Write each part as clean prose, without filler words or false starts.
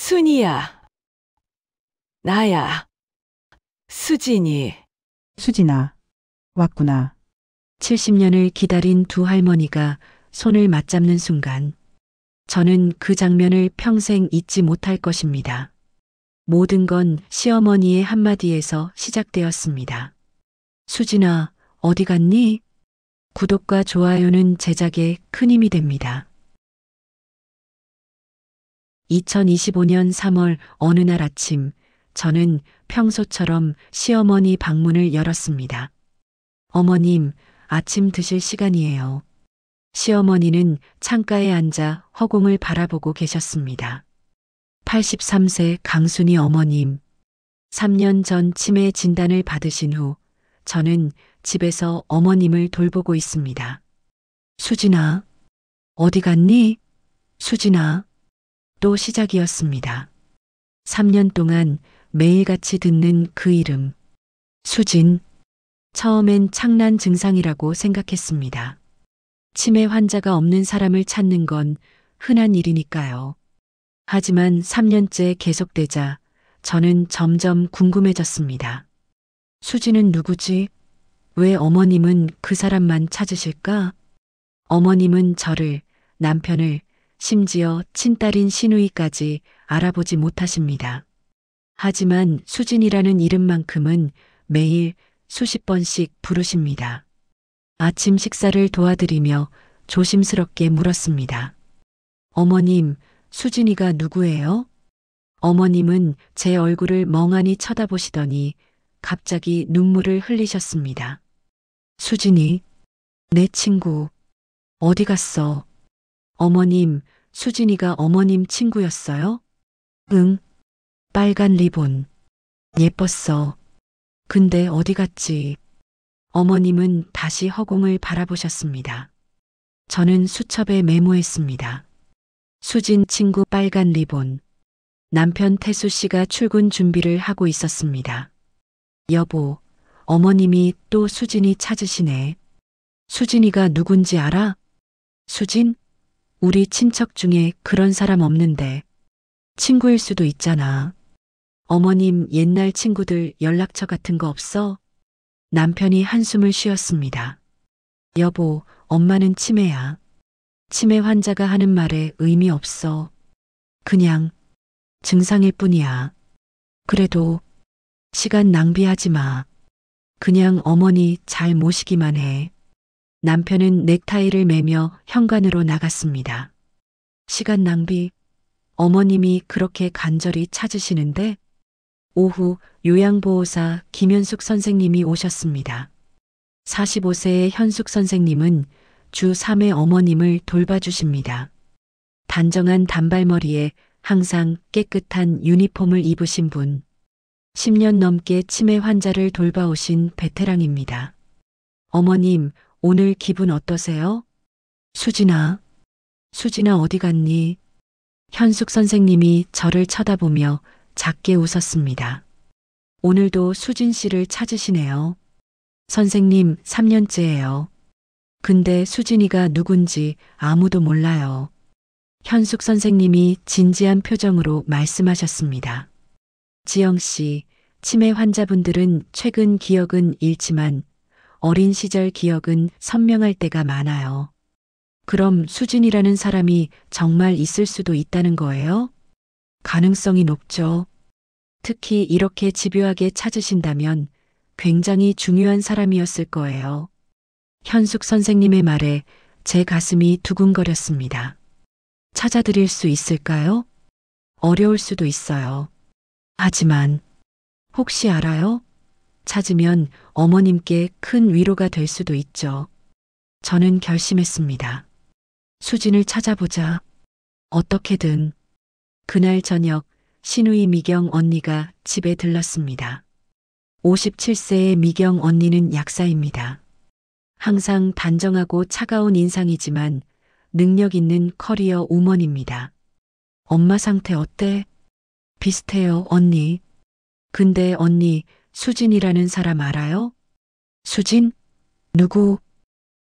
순이야, 나야, 수진이. 수진아, 왔구나. 70년을 기다린 두 할머니가 손을 맞잡는 순간 저는 그 장면을 평생 잊지 못할 것입니다. 모든 건 시어머니의 한마디에서 시작되었습니다. 수진아, 어디 갔니? 구독과 좋아요는 제작에 큰 힘이 됩니다. 2025년 3월 어느 날 아침, 저는 평소처럼 시어머니 방문을 열었습니다. 어머님, 아침 드실 시간이에요. 시어머니는 창가에 앉아 허공을 바라보고 계셨습니다. 83세 강순이 어머님. 3년 전 치매 진단을 받으신 후 저는 집에서 어머님을 돌보고 있습니다. 수진아, 어디 갔니? 수진아. 또 시작이었습니다. 3년 동안 매일같이 듣는 그 이름. 수진. 처음엔 창난 증상이라고 생각했습니다. 치매 환자가 없는 사람을 찾는 건 흔한 일이니까요. 하지만 3년째 계속되자 저는 점점 궁금해졌습니다. 수진은 누구지? 왜 어머님은 그 사람만 찾으실까? 어머님은 저를, 남편을, 심지어 친딸인 시누이까지 알아보지 못하십니다. 하지만 수진이라는 이름만큼은 매일 수십 번씩 부르십니다. 아침 식사를 도와드리며 조심스럽게 물었습니다. 어머님, 수진이가 누구예요? 어머님은 제 얼굴을 멍하니 쳐다보시더니 갑자기 눈물을 흘리셨습니다. 수진이, 내 친구, 어디 갔어? 어머님, 수진이가 어머님 친구였어요? 응, 빨간 리본. 예뻤어. 근데 어디 갔지? 어머님은 다시 허공을 바라보셨습니다. 저는 수첩에 메모했습니다. 수진 친구 빨간 리본. 남편 태수 씨가 출근 준비를 하고 있었습니다. 여보, 어머님이 또 수진이 찾으시네. 수진이가 누군지 알아? 수진? 우리 친척 중에 그런 사람 없는데. 친구일 수도 있잖아. 어머님 옛날 친구들 연락처 같은 거 없어? 남편이 한숨을 쉬었습니다. 여보, 엄마는 치매야. 치매 환자가 하는 말에 의미 없어. 그냥 증상일 뿐이야. 그래도 시간 낭비하지 마. 그냥 어머니 잘 모시기만 해. 남편은 넥타이를 매며 현관으로 나갔습니다. 시간 낭비. 어머님이 그렇게 간절히 찾으시는데? 오후 요양보호사 김현숙 선생님이 오셨습니다. 45세의 현숙 선생님은 주 3회 어머님을 돌봐주십니다. 단정한 단발머리에 항상 깨끗한 유니폼을 입으신 분. 10년 넘게 치매 환자를 돌봐오신 베테랑입니다. 어머님, 오늘 기분 어떠세요? 수진아, 수진아 어디 갔니? 현숙 선생님이 저를 쳐다보며 작게 웃었습니다. 오늘도 수진 씨를 찾으시네요. 선생님, 3년째예요. 근데 수진이가 누군지 아무도 몰라요. 현숙 선생님이 진지한 표정으로 말씀하셨습니다. 지영 씨, 치매 환자분들은 최근 기억은 잃지만 어린 시절 기억은 선명할 때가 많아요. 그럼 수진이라는 사람이 정말 있을 수도 있다는 거예요? 가능성이 높죠. 특히 이렇게 집요하게 찾으신다면 굉장히 중요한 사람이었을 거예요. 현숙 선생님의 말에 제 가슴이 두근거렸습니다. 찾아드릴 수 있을까요? 어려울 수도 있어요. 하지만 혹시 알아요? 찾으면 어머님께 큰 위로가 될 수도 있죠. 저는 결심했습니다. 수진을 찾아보자. 어떻게든. 그날 저녁 시누이 미경 언니가 집에 들렀습니다. 57세의 미경 언니는 약사입니다. 항상 단정하고 차가운 인상이지만 능력 있는 커리어 우먼입니다. 엄마 상태 어때? 비슷해요, 언니. 근데 언니, 수진이라는 사람 알아요? 수진? 누구?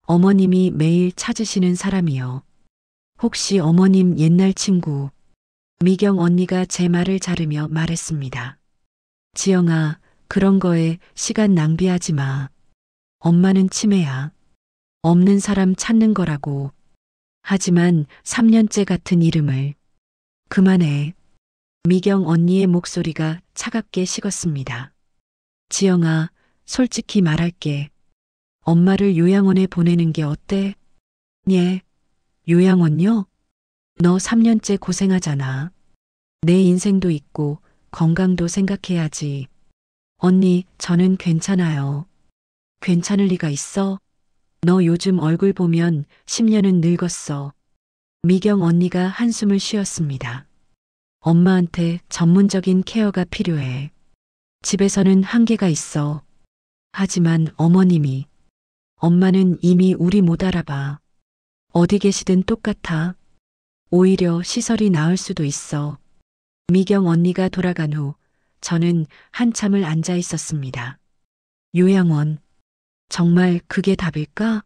어머님이 매일 찾으시는 사람이요. 혹시 어머님 옛날 친구, 미경 언니가 제 말을 자르며 말했습니다. 지영아, 그런 거에 시간 낭비하지 마. 엄마는 치매야. 없는 사람 찾는 거라고. 하지만 3년째 같은 이름을. 그만해. 미경 언니의 목소리가 차갑게 식었습니다. 지영아, 솔직히 말할게. 엄마를 요양원에 보내는 게 어때? 예. 요양원요? 너 3년째 고생하잖아. 내 인생도 있고 건강도 생각해야지. 언니, 저는 괜찮아요. 괜찮을 리가 있어? 너 요즘 얼굴 보면 10년은 늙었어. 미경 언니가 한숨을 쉬었습니다. 엄마한테 전문적인 케어가 필요해. 집에서는 한계가 있어. 하지만 어머님이, 엄마는 이미 우리 못 알아봐. 어디 계시든 똑같아. 오히려 시설이 나을 수도 있어. 미경 언니가 돌아간 후 저는 한참을 앉아 있었습니다. 요양원. 정말 그게 답일까?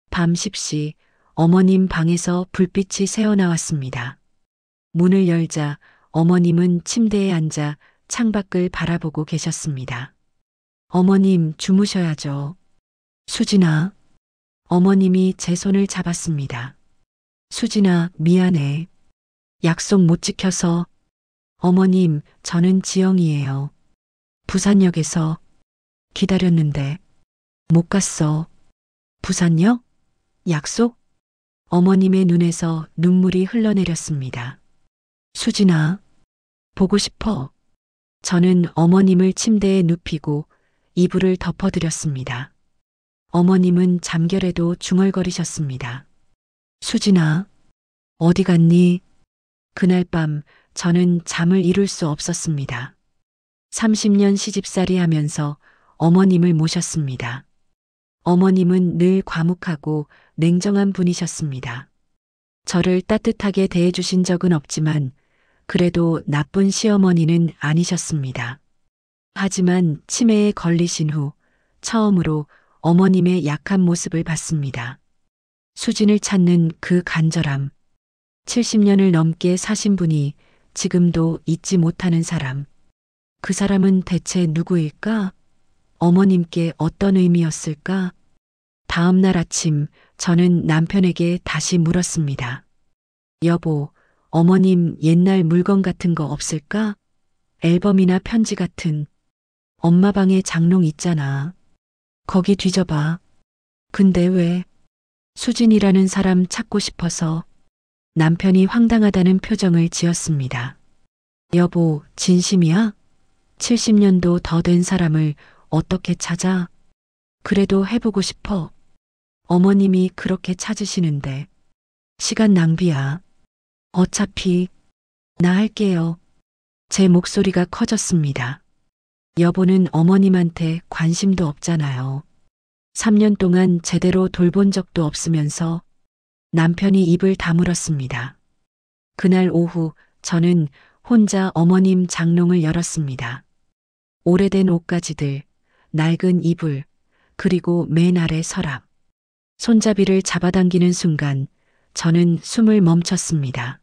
밤 10시 어머님 방에서 불빛이 새어나왔습니다. 문을 열자 어머님은 침대에 앉아 창밖을 바라보고 계셨습니다. 어머님 주무셔야죠. 수진아. 어머님이 제 손을 잡았습니다. 수진아, 미안해. 약속 못 지켜서. 어머님, 저는 지영이에요. 부산역에서 기다렸는데 못 갔어. 부산역? 약속? 어머님의 눈에서 눈물이 흘러내렸습니다. 수진아, 보고 싶어. 저는 어머님을 침대에 눕히고 이불을 덮어드렸습니다. 어머님은 잠결에도 중얼거리셨습니다. 수진아, 어디 갔니? 그날 밤 저는 잠을 이룰 수 없었습니다. 30년 시집살이 하면서 어머님을 모셨습니다. 어머님은 늘 과묵하고 냉정한 분이셨습니다. 저를 따뜻하게 대해주신 적은 없지만 그래도 나쁜 시어머니는 아니셨습니다. 하지만 치매에 걸리신 후 처음으로 어머님의 약한 모습을 봤습니다. 수진을 찾는 그 간절함. 70년을 넘게 사신 분이 지금도 잊지 못하는 사람. 그 사람은 대체 누구일까? 어머님께 어떤 의미였을까? 다음 날 아침 저는 남편에게 다시 물었습니다. 여보, 어머님 옛날 물건 같은 거 없을까? 앨범이나 편지 같은. 엄마 방에 장롱 있잖아. 거기 뒤져봐. 근데 왜? 수진이라는 사람 찾고 싶어서. 남편이 황당하다는 표정을 지었습니다. 여보, 진심이야? 70년도 더 된 사람을 어떻게 찾아? 그래도 해보고 싶어. 어머님이 그렇게 찾으시는데. 시간 낭비야. 어차피 나 할게요. 제 목소리가 커졌습니다. 여보는 어머님한테 관심도 없잖아요. 3년 동안 제대로 돌본 적도 없으면서. 남편이 입을 다물었습니다. 그날 오후 저는 혼자 어머님 장롱을 열었습니다. 오래된 옷가지들, 낡은 이불, 그리고 맨 아래 서랍. 손잡이를 잡아당기는 순간 저는 숨을 멈췄습니다.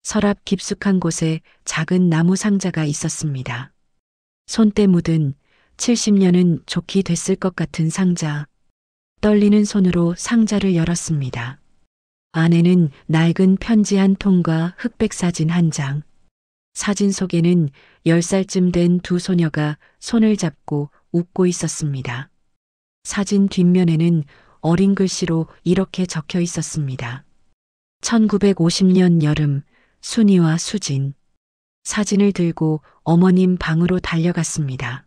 서랍 깊숙한 곳에 작은 나무 상자가 있었습니다. 손때 묻은 70년은 좋게 됐을 것 같은 상자. 떨리는 손으로 상자를 열었습니다. 안에는 낡은 편지 한 통과 흑백 사진 한 장. 사진 속에는 10살쯤 된 두 소녀가 손을 잡고 웃고 있었습니다. 사진 뒷면에는 어린 글씨로 이렇게 적혀 있었습니다. 1950년 여름, 순이와 수진. 사진을 들고 어머님 방으로 달려갔습니다.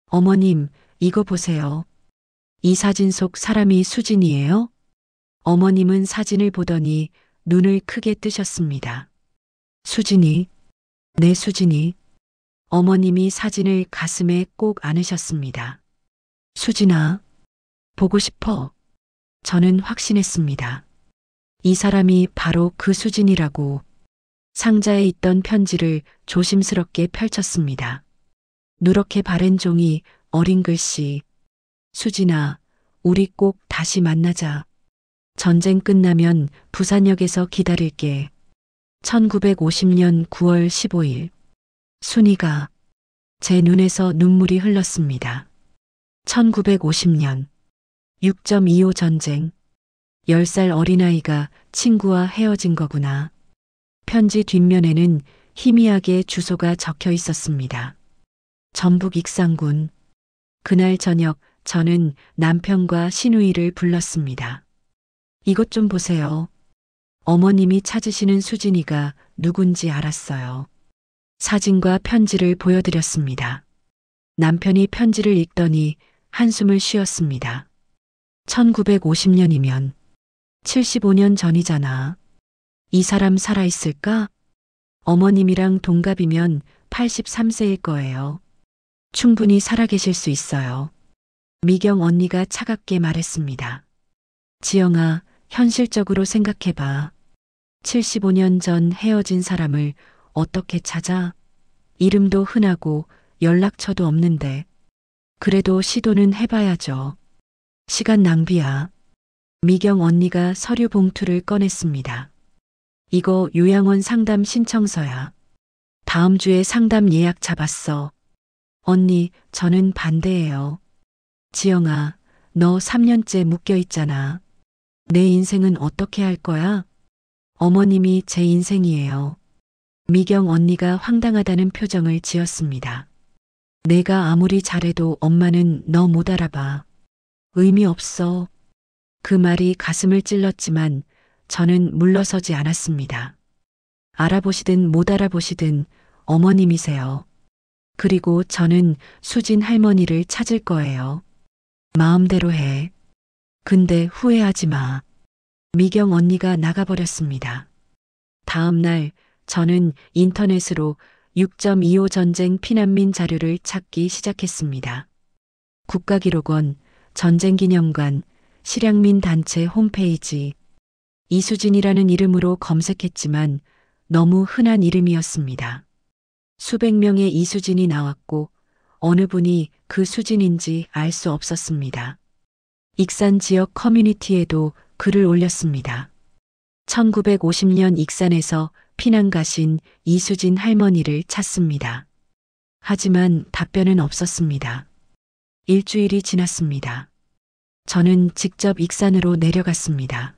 어머님, 이거 보세요. 이 사진 속 사람이 수진이에요? 어머님은 사진을 보더니 눈을 크게 뜨셨습니다. 수진이, 내 수진이. 어머님이 사진을 가슴에 꼭 안으셨습니다. 수진아, 보고 싶어. 저는 확신했습니다. 이 사람이 바로 그 수진이라고. 상자에 있던 편지를 조심스럽게 펼쳤습니다. 누렇게 바랜 종이, 어린 글씨. 수진아, 우리 꼭 다시 만나자. 전쟁 끝나면 부산역에서 기다릴게. 1950년 9월 15일. 순이가 제 눈에서 눈물이 흘렀습니다. 1950년 6.25 전쟁. 10살 어린아이가 친구와 헤어진 거구나. 편지 뒷면에는 희미하게 주소가 적혀 있었습니다. 전북 익산군. 그날 저녁 저는 남편과 시누이를 불렀습니다. 이것 좀 보세요. 어머님이 찾으시는 수진이가 누군지 알았어요. 사진과 편지를 보여드렸습니다. 남편이 편지를 읽더니 한숨을 쉬었습니다. 1950년이면 75년 전이잖아. 이 사람 살아있을까? 어머님이랑 동갑이면 83세일 거예요. 충분히 살아계실 수 있어요. 미경 언니가 차갑게 말했습니다. 지영아, 현실적으로 생각해봐. 75년 전 헤어진 사람을 어떻게 찾아? 이름도 흔하고 연락처도 없는데. 그래도 시도는 해봐야죠. 시간 낭비야. 미경 언니가 서류 봉투를 꺼냈습니다. 이거 요양원 상담 신청서야. 다음 주에 상담 예약 잡았어. 언니, 저는 반대예요. 지영아, 너 3년째 묶여 있잖아. 내 인생은 어떻게 할 거야? 어머님이 제 인생이에요. 미경 언니가 황당하다는 표정을 지었습니다. 내가 아무리 잘해도 엄마는 너 못 알아봐. 의미 없어. 그 말이 가슴을 찔렀지만 저는 물러서지 않았습니다. 알아보시든 못 알아보시든 어머님이세요. 그리고 저는 수진 할머니를 찾을 거예요. 마음대로 해. 근데 후회하지 마. 미경 언니가 나가버렸습니다. 다음 날 저는 인터넷으로 6.25 전쟁 피난민 자료를 찾기 시작했습니다. 국가기록원, 전쟁기념관, 실향민 단체 홈페이지. 이수진이라는 이름으로 검색했지만 너무 흔한 이름이었습니다. 수백 명의 이수진이 나왔고 어느 분이 그 수진인지 알 수 없었습니다. 익산 지역 커뮤니티에도 글을 올렸습니다. 1950년 익산에서 피난 가신 이수진 할머니를 찾습니다. 하지만 답변은 없었습니다. 일주일이 지났습니다. 저는 직접 익산으로 내려갔습니다.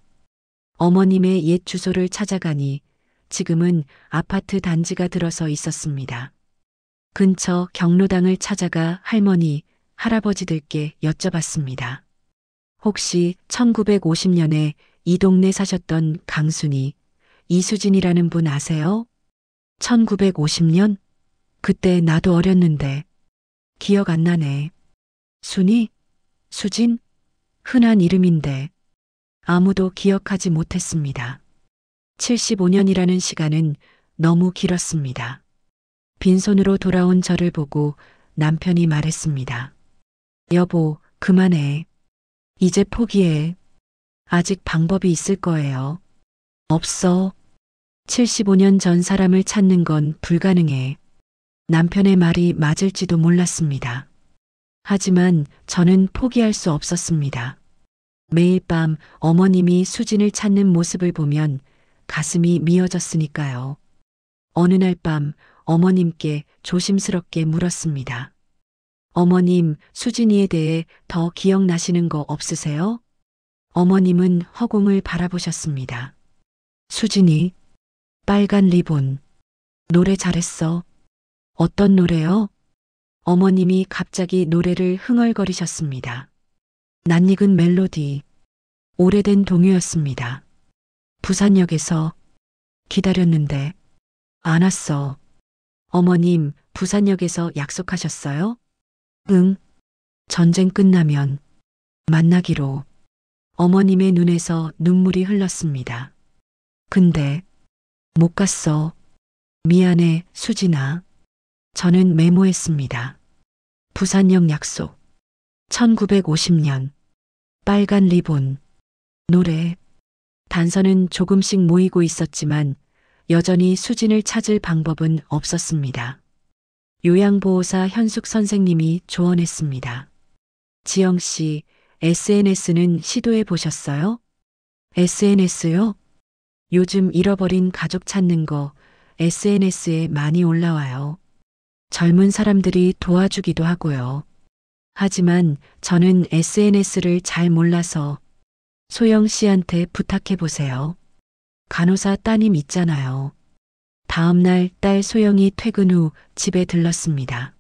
어머님의 옛 주소를 찾아가니 지금은 아파트 단지가 들어서 있었습니다. 근처 경로당을 찾아가 할머니, 할아버지들께 여쭤봤습니다. 혹시 1950년에 이 동네 사셨던 강순이, 이수진이라는 분 아세요? 1950년? 그때 나도 어렸는데. 기억 안 나네. 순이? 수진? 흔한 이름인데 아무도 기억하지 못했습니다. 75년이라는 시간은 너무 길었습니다. 빈손으로 돌아온 저를 보고 남편이 말했습니다. 여보, 그만해. 이제 포기해. 아직 방법이 있을 거예요. 없어. 75년 전 사람을 찾는 건 불가능해. 남편의 말이 맞을지도 몰랐습니다. 하지만 저는 포기할 수 없었습니다. 매일 밤 어머님이 수진을 찾는 모습을 보면 가슴이 미어졌으니까요. 어느 날 밤 어머님께 조심스럽게 물었습니다. 어머님, 수진이에 대해 더 기억나시는 거 없으세요? 어머님은 허공을 바라보셨습니다. 수진이, 빨간 리본. 노래 잘했어. 어떤 노래요? 어머님이 갑자기 노래를 흥얼거리셨습니다. 낯익은 멜로디. 오래된 동요였습니다. 부산역에서 기다렸는데 안 왔어. 어머님, 부산역에서 약속하셨어요? 응. 전쟁 끝나면 만나기로. 어머님의 눈에서 눈물이 흘렀습니다. 근데 못 갔어. 미안해, 수진아. 저는 메모했습니다. 부산역 약속. 1950년. 빨간 리본. 노래. 단서는 조금씩 모이고 있었지만 여전히 수진을 찾을 방법은 없었습니다. 요양보호사 현숙 선생님이 조언했습니다. 지영 씨, SNS는 시도해 보셨어요? SNS요? 요즘 잃어버린 가족 찾는 거 SNS에 많이 올라와요. 젊은 사람들이 도와주기도 하고요. 하지만 저는 SNS를 잘 몰라서 소영 씨한테 부탁해 보세요. 간호사 따님 있잖아요. 다음 날 딸 소영이 퇴근 후 집에 들렀습니다.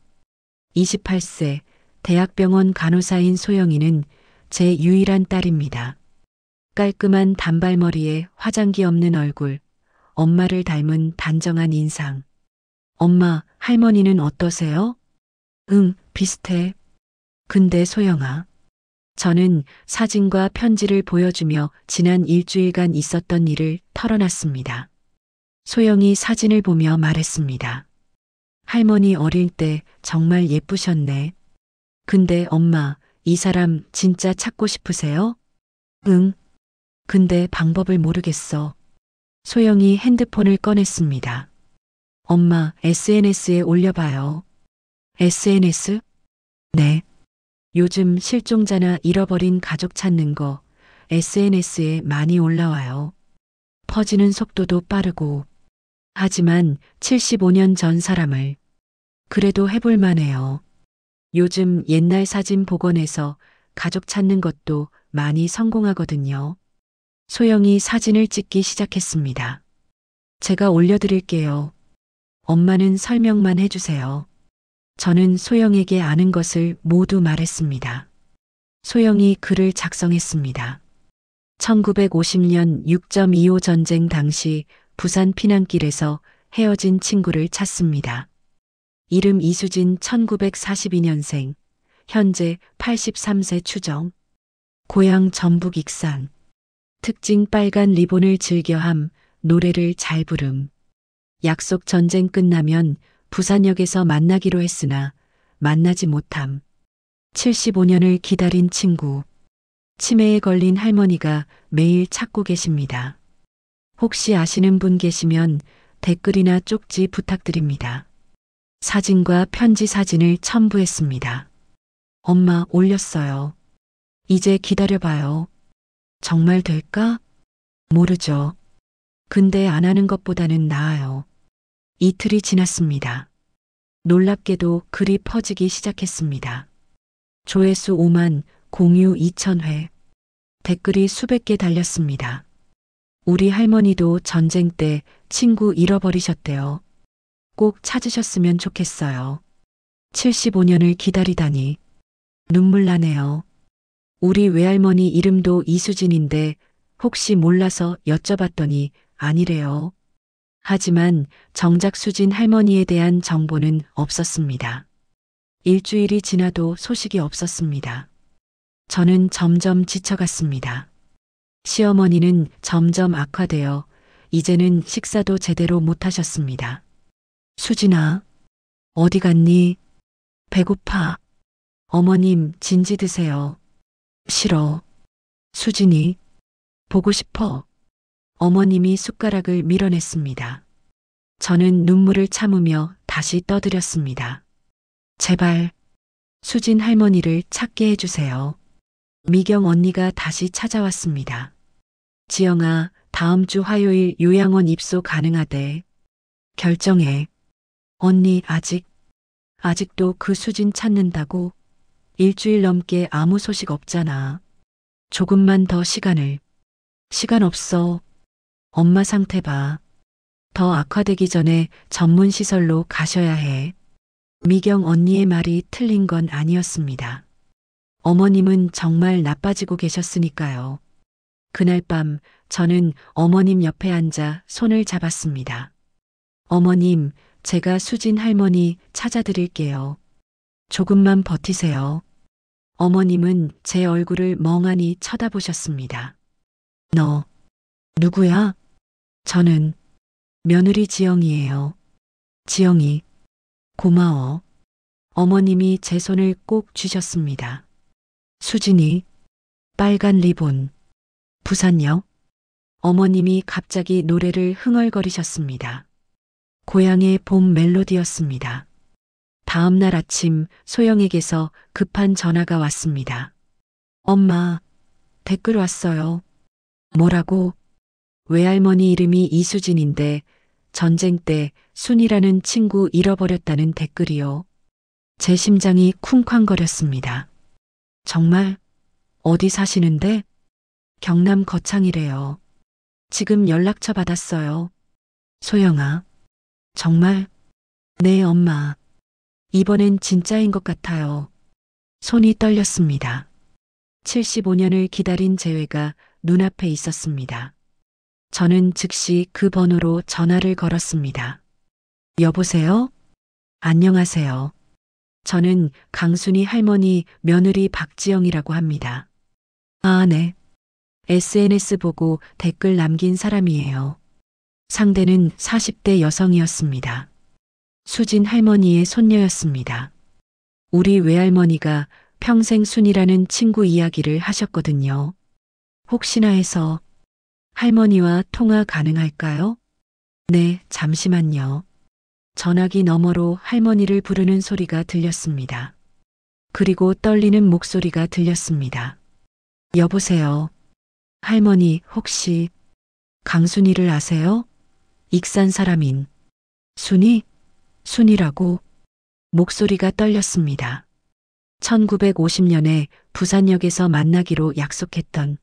28세 대학병원 간호사인 소영이는 제 유일한 딸입니다. 깔끔한 단발머리에 화장기 없는 얼굴, 엄마를 닮은 단정한 인상. 엄마, 할머니는 어떠세요? 응, 비슷해. 근데 소영아. 저는 사진과 편지를 보여주며 지난 일주일간 있었던 일을 털어놨습니다. 소영이 사진을 보며 말했습니다. 할머니 어릴 때 정말 예쁘셨네. 근데 엄마, 이 사람 진짜 찾고 싶으세요? 응. 근데 방법을 모르겠어. 소영이 핸드폰을 꺼냈습니다. 엄마, SNS에 올려봐요. SNS? 네. 요즘 실종자나 잃어버린 가족 찾는 거 SNS에 많이 올라와요. 퍼지는 속도도 빠르고. 하지만 75년 전 사람을 그래도 해볼 만해요. 요즘 옛날 사진 복원해서 가족 찾는 것도 많이 성공하거든요. 소영이 사진을 찍기 시작했습니다. 제가 올려드릴게요. 엄마는 설명만 해주세요. 저는 소영에게 아는 것을 모두 말했습니다. 소영이 글을 작성했습니다. 1950년 6.25 전쟁 당시 부산 피난길에서 헤어진 친구를 찾습니다. 이름 이수진 1942년생, 현재 83세 추정. 고향 전북 익산. 특징 빨간 리본을 즐겨함, 노래를 잘 부름. 약속 전쟁 끝나면 부산역에서 만나기로 했으나 만나지 못함. 75년을 기다린 친구. 치매에 걸린 할머니가 매일 찾고 계십니다. 혹시 아시는 분 계시면 댓글이나 쪽지 부탁드립니다. 사진과 편지 사진을 첨부했습니다. 엄마 올렸어요. 이제 기다려봐요. 정말 될까? 모르죠. 근데 안 하는 것보다는 나아요. 이틀이 지났습니다. 놀랍게도 글이 퍼지기 시작했습니다. 조회수 5만, 공유 2,000회. 댓글이 수백 개 달렸습니다. 우리 할머니도 전쟁 때 친구 잃어버리셨대요. 꼭 찾으셨으면 좋겠어요. 75년을 기다리다니. 눈물 나네요. 우리 외할머니 이름도 이수진인데 혹시 몰라서 여쭤봤더니 아니래요. 하지만 정작 수진 할머니에 대한 정보는 없었습니다. 일주일이 지나도 소식이 없었습니다. 저는 점점 지쳐갔습니다. 시어머니는 점점 악화되어 이제는 식사도 제대로 못하셨습니다. 수진아, 어디 갔니? 배고파. 어머님, 진지 드세요. 싫어. 수진이, 보고 싶어. 어머님이 숟가락을 밀어냈습니다. 저는 눈물을 참으며 다시 떠들였습니다. 제발, 수진 할머니를 찾게 해주세요. 미경 언니가 다시 찾아왔습니다. 지영아, 다음 주 화요일 요양원 입소 가능하대. 결정해. 언니 아직도 그 수진 찾는다고? 일주일 넘게 아무 소식 없잖아. 조금만 더 시간 없어. 엄마 상태 봐. 더 악화되기 전에 전문 시설로 가셔야 해. 미경 언니의 말이 틀린 건 아니었습니다. 어머님은 정말 나빠지고 계셨으니까요. 그날 밤 저는 어머님 옆에 앉아 손을 잡았습니다. 어머님, 제가 수진 할머니 찾아드릴게요. 조금만 버티세요. 어머님은 제 얼굴을 멍하니 쳐다보셨습니다. 너, 누구야? 저는 며느리 지영이에요. 지영이, 고마워. 어머님이 제 손을 꼭 쥐셨습니다. 수진이, 빨간 리본, 부산역. 어머님이 갑자기 노래를 흥얼거리셨습니다. 고향의 봄 멜로디였습니다. 다음 날 아침 소영에게서 급한 전화가 왔습니다. 엄마, 댓글 왔어요. 뭐라고? 외할머니 이름이 이수진인데 전쟁 때 순이라는 친구 잃어버렸다는 댓글이요. 제 심장이 쿵쾅거렸습니다. 정말? 어디 사시는데? 경남 거창이래요. 지금 연락처 받았어요. 소영아. 정말? 네, 엄마. 이번엔 진짜인 것 같아요. 손이 떨렸습니다. 75년을 기다린 재회가 눈앞에 있었습니다. 저는 즉시 그 번호로 전화를 걸었습니다. 여보세요? 안녕하세요. 저는 강순이 할머니 며느리 박지영이라고 합니다. 아, 네. SNS 보고 댓글 남긴 사람이에요. 상대는 40대 여성이었습니다. 수진 할머니의 손녀였습니다. 우리 외할머니가 평생 순이라는 친구 이야기를 하셨거든요. 혹시나 해서 할머니와 통화 가능할까요? 네, 잠시만요. 전화기 너머로 할머니를 부르는 소리가 들렸습니다. 그리고 떨리는 목소리가 들렸습니다. 여보세요. 할머니, 혹시 강순이를 아세요? 익산 사람인 순이? 순이라고? 목소리가 떨렸습니다. 1950년에 부산역에서 만나기로 약속했던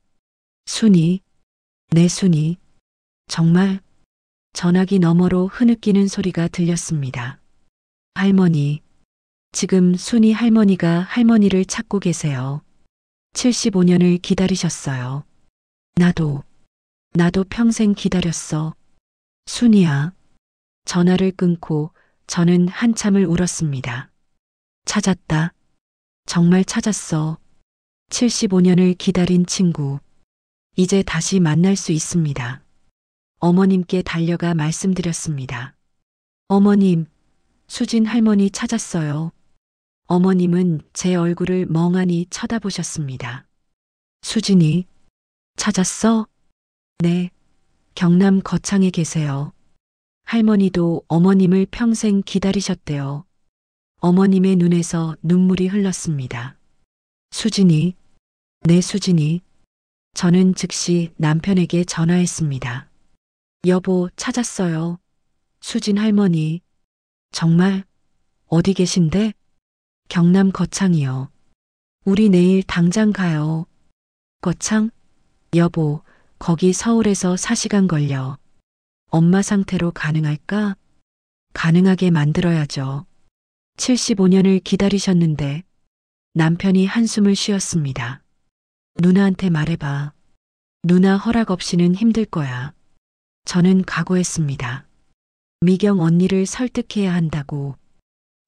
순이? 내 순이? 정말? 전화기 너머로 흐느끼는 소리가 들렸습니다. 할머니, 지금 순이 할머니가 할머니를 찾고 계세요. 75년을 기다리셨어요. 나도 평생 기다렸어. 순이야. 전화를 끊고 저는 한참을 울었습니다. 찾았다. 정말 찾았어. 75년을 기다린 친구. 이제 다시 만날 수 있습니다. 어머님께 달려가 말씀드렸습니다. 어머님, 수진 할머니 찾았어요. 어머님은 제 얼굴을 멍하니 쳐다보셨습니다. 수진이? 찾았어? 네. 경남 거창에 계세요. 할머니도 어머님을 평생 기다리셨대요. 어머님의 눈에서 눈물이 흘렀습니다. 수진이? 네, 수진이. 저는 즉시 남편에게 전화했습니다. 여보, 찾았어요. 수진 할머니. 정말? 어디 계신데? 경남 거창이요. 우리 내일 당장 가요. 거창? 여보, 거기 서울에서 4시간 걸려. 엄마 상태로 가능할까? 가능하게 만들어야죠. 75년을 기다리셨는데. 남편이 한숨을 쉬었습니다. 누나한테 말해봐. 누나 허락 없이는 힘들 거야. 저는 각오했습니다. 미경 언니를 설득해야 한다고.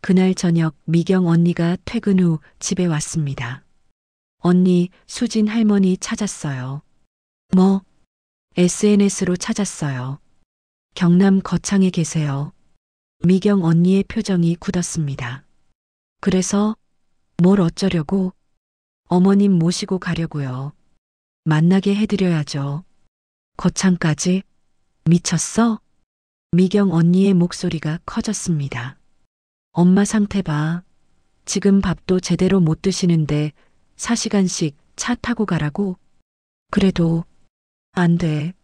그날 저녁 미경 언니가 퇴근 후 집에 왔습니다. 언니, 수진 할머니 찾았어요. 뭐? SNS로 찾았어요. 경남 거창에 계세요. 미경 언니의 표정이 굳었습니다. 그래서 뭘 어쩌려고? 어머님 모시고 가려고요. 만나게 해드려야죠. 거창까지? 미쳤어? 미경 언니의 목소리가 커졌습니다. 엄마 상태 봐. 지금 밥도 제대로 못 드시는데 4시간씩 차 타고 가라고? 그래도 안 돼.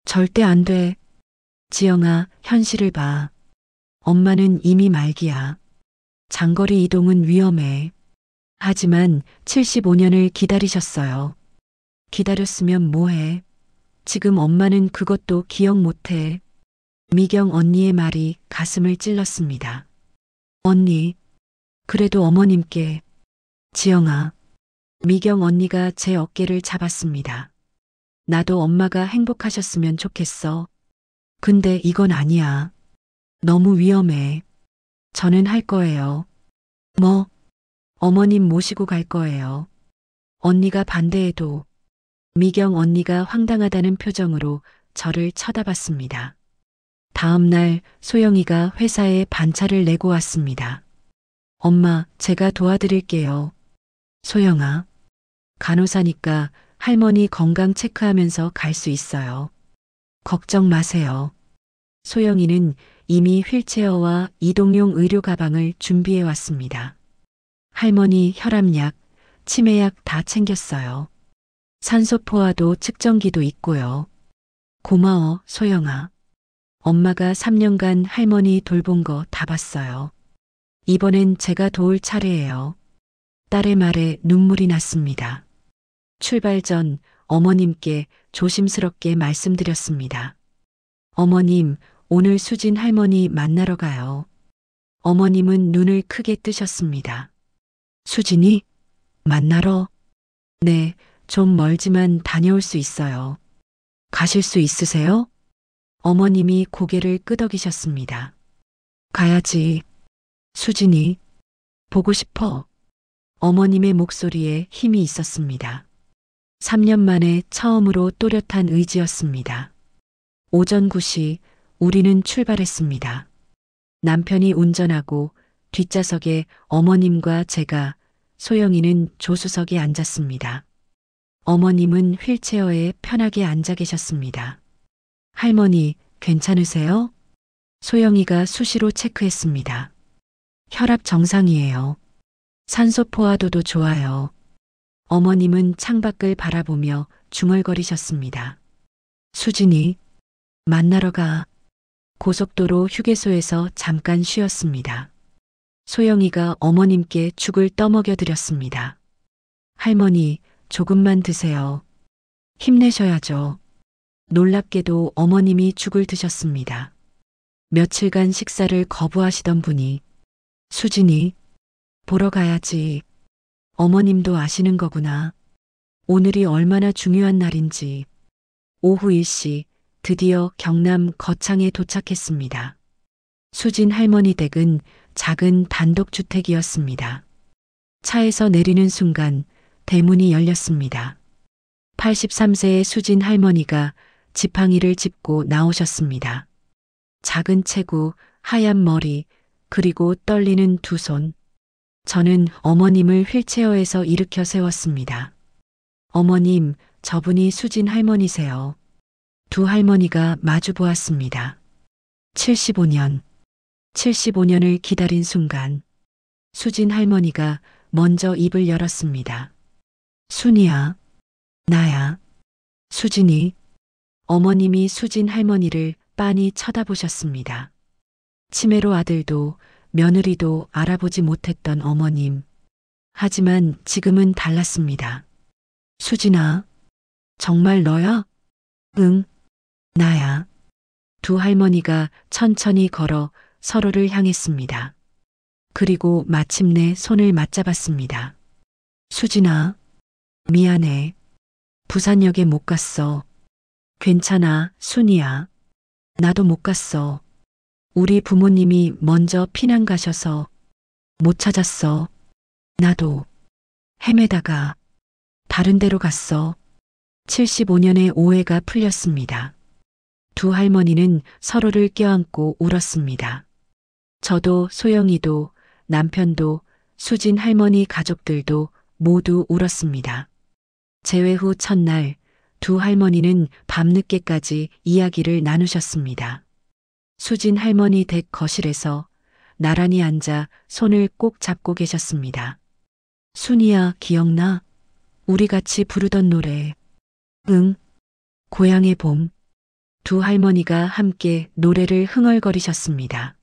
절대 안 돼. 지영아, 현실을 봐. 엄마는 이미 말기야. 장거리 이동은 위험해. 하지만 75년을 기다리셨어요. 기다렸으면 뭐해? 지금 엄마는 그것도 기억 못해. 미경 언니의 말이 가슴을 찔렀습니다. 언니, 그래도 어머님께. 지영아. 미경 언니가 제 어깨를 잡았습니다. 나도 엄마가 행복하셨으면 좋겠어. 근데 이건 아니야. 너무 위험해. 저는 할 거예요. 뭐? 어머님 모시고 갈 거예요. 언니가 반대해도. 미경 언니가 황당하다는 표정으로 저를 쳐다봤습니다. 다음 날 소영이가 회사에 반차를 내고 왔습니다. 엄마, 제가 도와드릴게요. 소영아. 간호사니까 할머니 건강 체크하면서 갈 수 있어요. 걱정 마세요. 소영이는 이미 휠체어와 이동용 의료 가방을 준비해 왔습니다. 할머니 혈압약, 치매약 다 챙겼어요. 산소포화도 측정기도 있고요. 고마워, 소영아. 엄마가 3년간 할머니 돌본 거 다 봤어요. 이번엔 제가 도울 차례예요. 딸의 말에 눈물이 났습니다. 출발 전 어머님께 조심스럽게 말씀드렸습니다. 어머님, 오늘 수진 할머니 만나러 가요. 어머님은 눈을 크게 뜨셨습니다. 수진이? 만나러? 네, 좀 멀지만 다녀올 수 있어요. 가실 수 있으세요? 어머님이 고개를 끄덕이셨습니다. 가야지. 수진이. 보고 싶어. 어머님의 목소리에 힘이 있었습니다. 3년 만에 처음으로 또렷한 의지였습니다. 오전 9시 우리는 출발했습니다. 남편이 운전하고 뒷좌석에 어머님과 제가, 소영이는 조수석에 앉았습니다. 어머님은 휠체어에 편하게 앉아 계셨습니다. 할머니, 괜찮으세요? 소영이가 수시로 체크했습니다. 혈압 정상이에요. 산소 포화도도 좋아요. 어머님은 창밖을 바라보며 중얼거리셨습니다. 수진이, 만나러 가. 고속도로 휴게소에서 잠깐 쉬었습니다. 소영이가 어머님께 죽을 떠먹여 드렸습니다. 할머니, 조금만 드세요. 힘내셔야죠. 놀랍게도 어머님이 죽을 드셨습니다. 며칠간 식사를 거부하시던 분이, 수진이, 보러 가야지. 어머님도 아시는 거구나. 오늘이 얼마나 중요한 날인지. 오후 1시 드디어 경남 거창에 도착했습니다. 수진 할머니 댁은 작은 단독주택이었습니다. 차에서 내리는 순간 대문이 열렸습니다. 83세의 수진 할머니가 지팡이를 짚고 나오셨습니다. 작은 체구, 하얀 머리, 그리고 떨리는 두 손. 저는 어머님을 휠체어에서 일으켜 세웠습니다. 어머님, 저분이 수진 할머니세요. 두 할머니가 마주 보았습니다. 75년. 75년을 기다린 순간, 수진 할머니가 먼저 입을 열었습니다. 순이야. 나야. 수진이. 어머님이 수진 할머니를 빤히 쳐다보셨습니다. 치매로 아들도 며느리도 알아보지 못했던 어머님. 하지만 지금은 달랐습니다. 수진아, 정말 너야? 응, 나야. 두 할머니가 천천히 걸어 서로를 향했습니다. 그리고 마침내 손을 맞잡았습니다. 수진아, 미안해. 부산역에 못 갔어. 괜찮아, 순이야. 나도 못 갔어. 우리 부모님이 먼저 피난 가셔서 못 찾았어. 나도 헤매다가 다른 데로 갔어. 75년의 오해가 풀렸습니다. 두 할머니는 서로를 껴안고 울었습니다. 저도 소영이도 남편도 수진 할머니 가족들도 모두 울었습니다. 재회 후 첫날 두 할머니는 밤늦게까지 이야기를 나누셨습니다. 수진 할머니 댁 거실에서 나란히 앉아 손을 꼭 잡고 계셨습니다. 순이야, 기억나? 우리 같이 부르던 노래. 응, 고향의 봄. 두 할머니가 함께 노래를 흥얼거리셨습니다.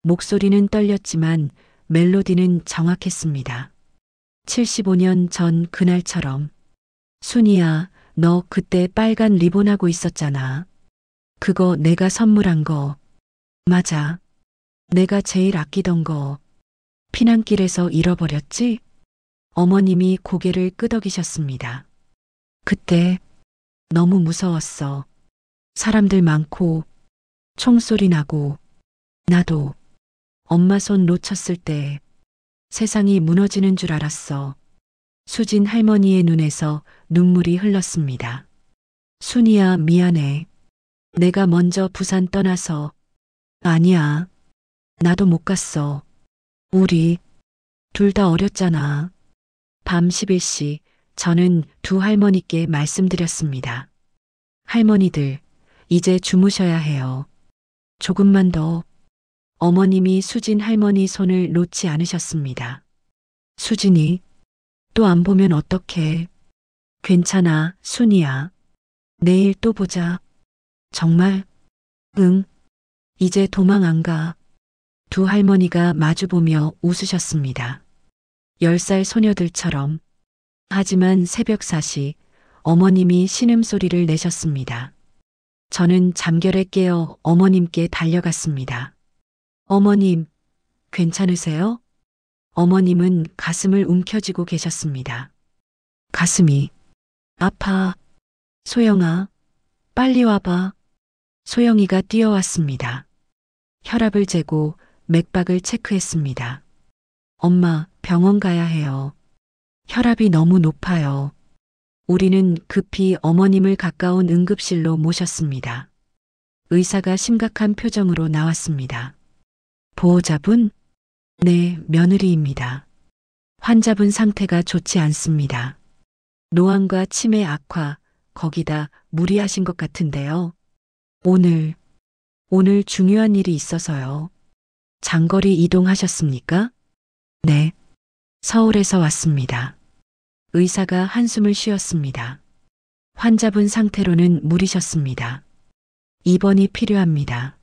목소리는 떨렸지만 멜로디는 정확했습니다. 75년 전 그날처럼. 순이야, 너 그때 빨간 리본 하고 있었잖아. 그거 내가 선물한 거. 맞아. 내가 제일 아끼던 거. 피난길에서 잃어버렸지? 어머님이 고개를 끄덕이셨습니다. 그때 너무 무서웠어. 사람들 많고 총소리 나고 나도 엄마 손 놓쳤을 때 세상이 무너지는 줄 알았어. 수진 할머니의 눈에서 눈물이 흘렀습니다. 순이야, 미안해. 내가 먼저 부산 떠나서. 아니야. 나도 못 갔어. 우리 둘 다 어렸잖아. 밤 11시 저는 두 할머니께 말씀드렸습니다. 할머니들, 이제 주무셔야 해요. 조금만 더. 어머님이 수진 할머니 손을 놓지 않으셨습니다. 수진이, 또 안 보면 어떡해. 괜찮아, 순이야. 내일 또 보자. 정말? 응. 이제 도망 안 가. 두 할머니가 마주보며 웃으셨습니다. 10살 소녀들처럼. 하지만 새벽 4시 어머님이 신음소리를 내셨습니다. 저는 잠결에 깨어 어머님께 달려갔습니다. 어머님, 괜찮으세요? 어머님은 가슴을 움켜쥐고 계셨습니다. 가슴이 아파. 소영아, 빨리 와봐. 소영이가 뛰어왔습니다. 혈압을 재고 맥박을 체크했습니다. 엄마, 병원 가야 해요. 혈압이 너무 높아요. 우리는 급히 어머님을 가까운 응급실로 모셨습니다. 의사가 심각한 표정으로 나왔습니다. 보호자분? 네, 며느리입니다. 환자분 상태가 좋지 않습니다. 노안과 치매 악화, 거기다 무리하신 것 같은데요. 오늘 중요한 일이 있어서요. 장거리 이동하셨습니까? 네. 서울에서 왔습니다. 의사가 한숨을 쉬었습니다. 환자분 상태로는 무리셨습니다. 입원이 필요합니다.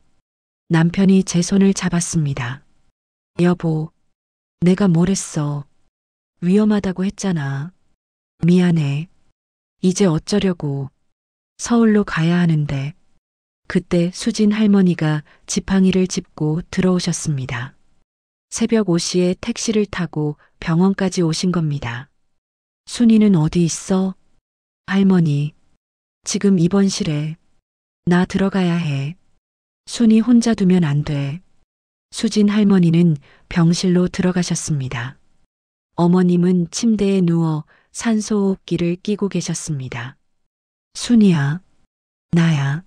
남편이 제 손을 잡았습니다. 여보, 내가 뭘 했어? 위험하다고 했잖아. 미안해. 이제 어쩌려고. 서울로 가야 하는데. 그때 수진 할머니가 지팡이를 짚고 들어오셨습니다. 새벽 5시에 택시를 타고 병원까지 오신 겁니다. 순이는 어디 있어? 할머니, 지금 입원실에. 나 들어가야 해. 순이 혼자 두면 안 돼. 수진 할머니는 병실로 들어가셨습니다. 어머님은 침대에 누워 산소호흡기를 끼고 계셨습니다. 순이야, 나야.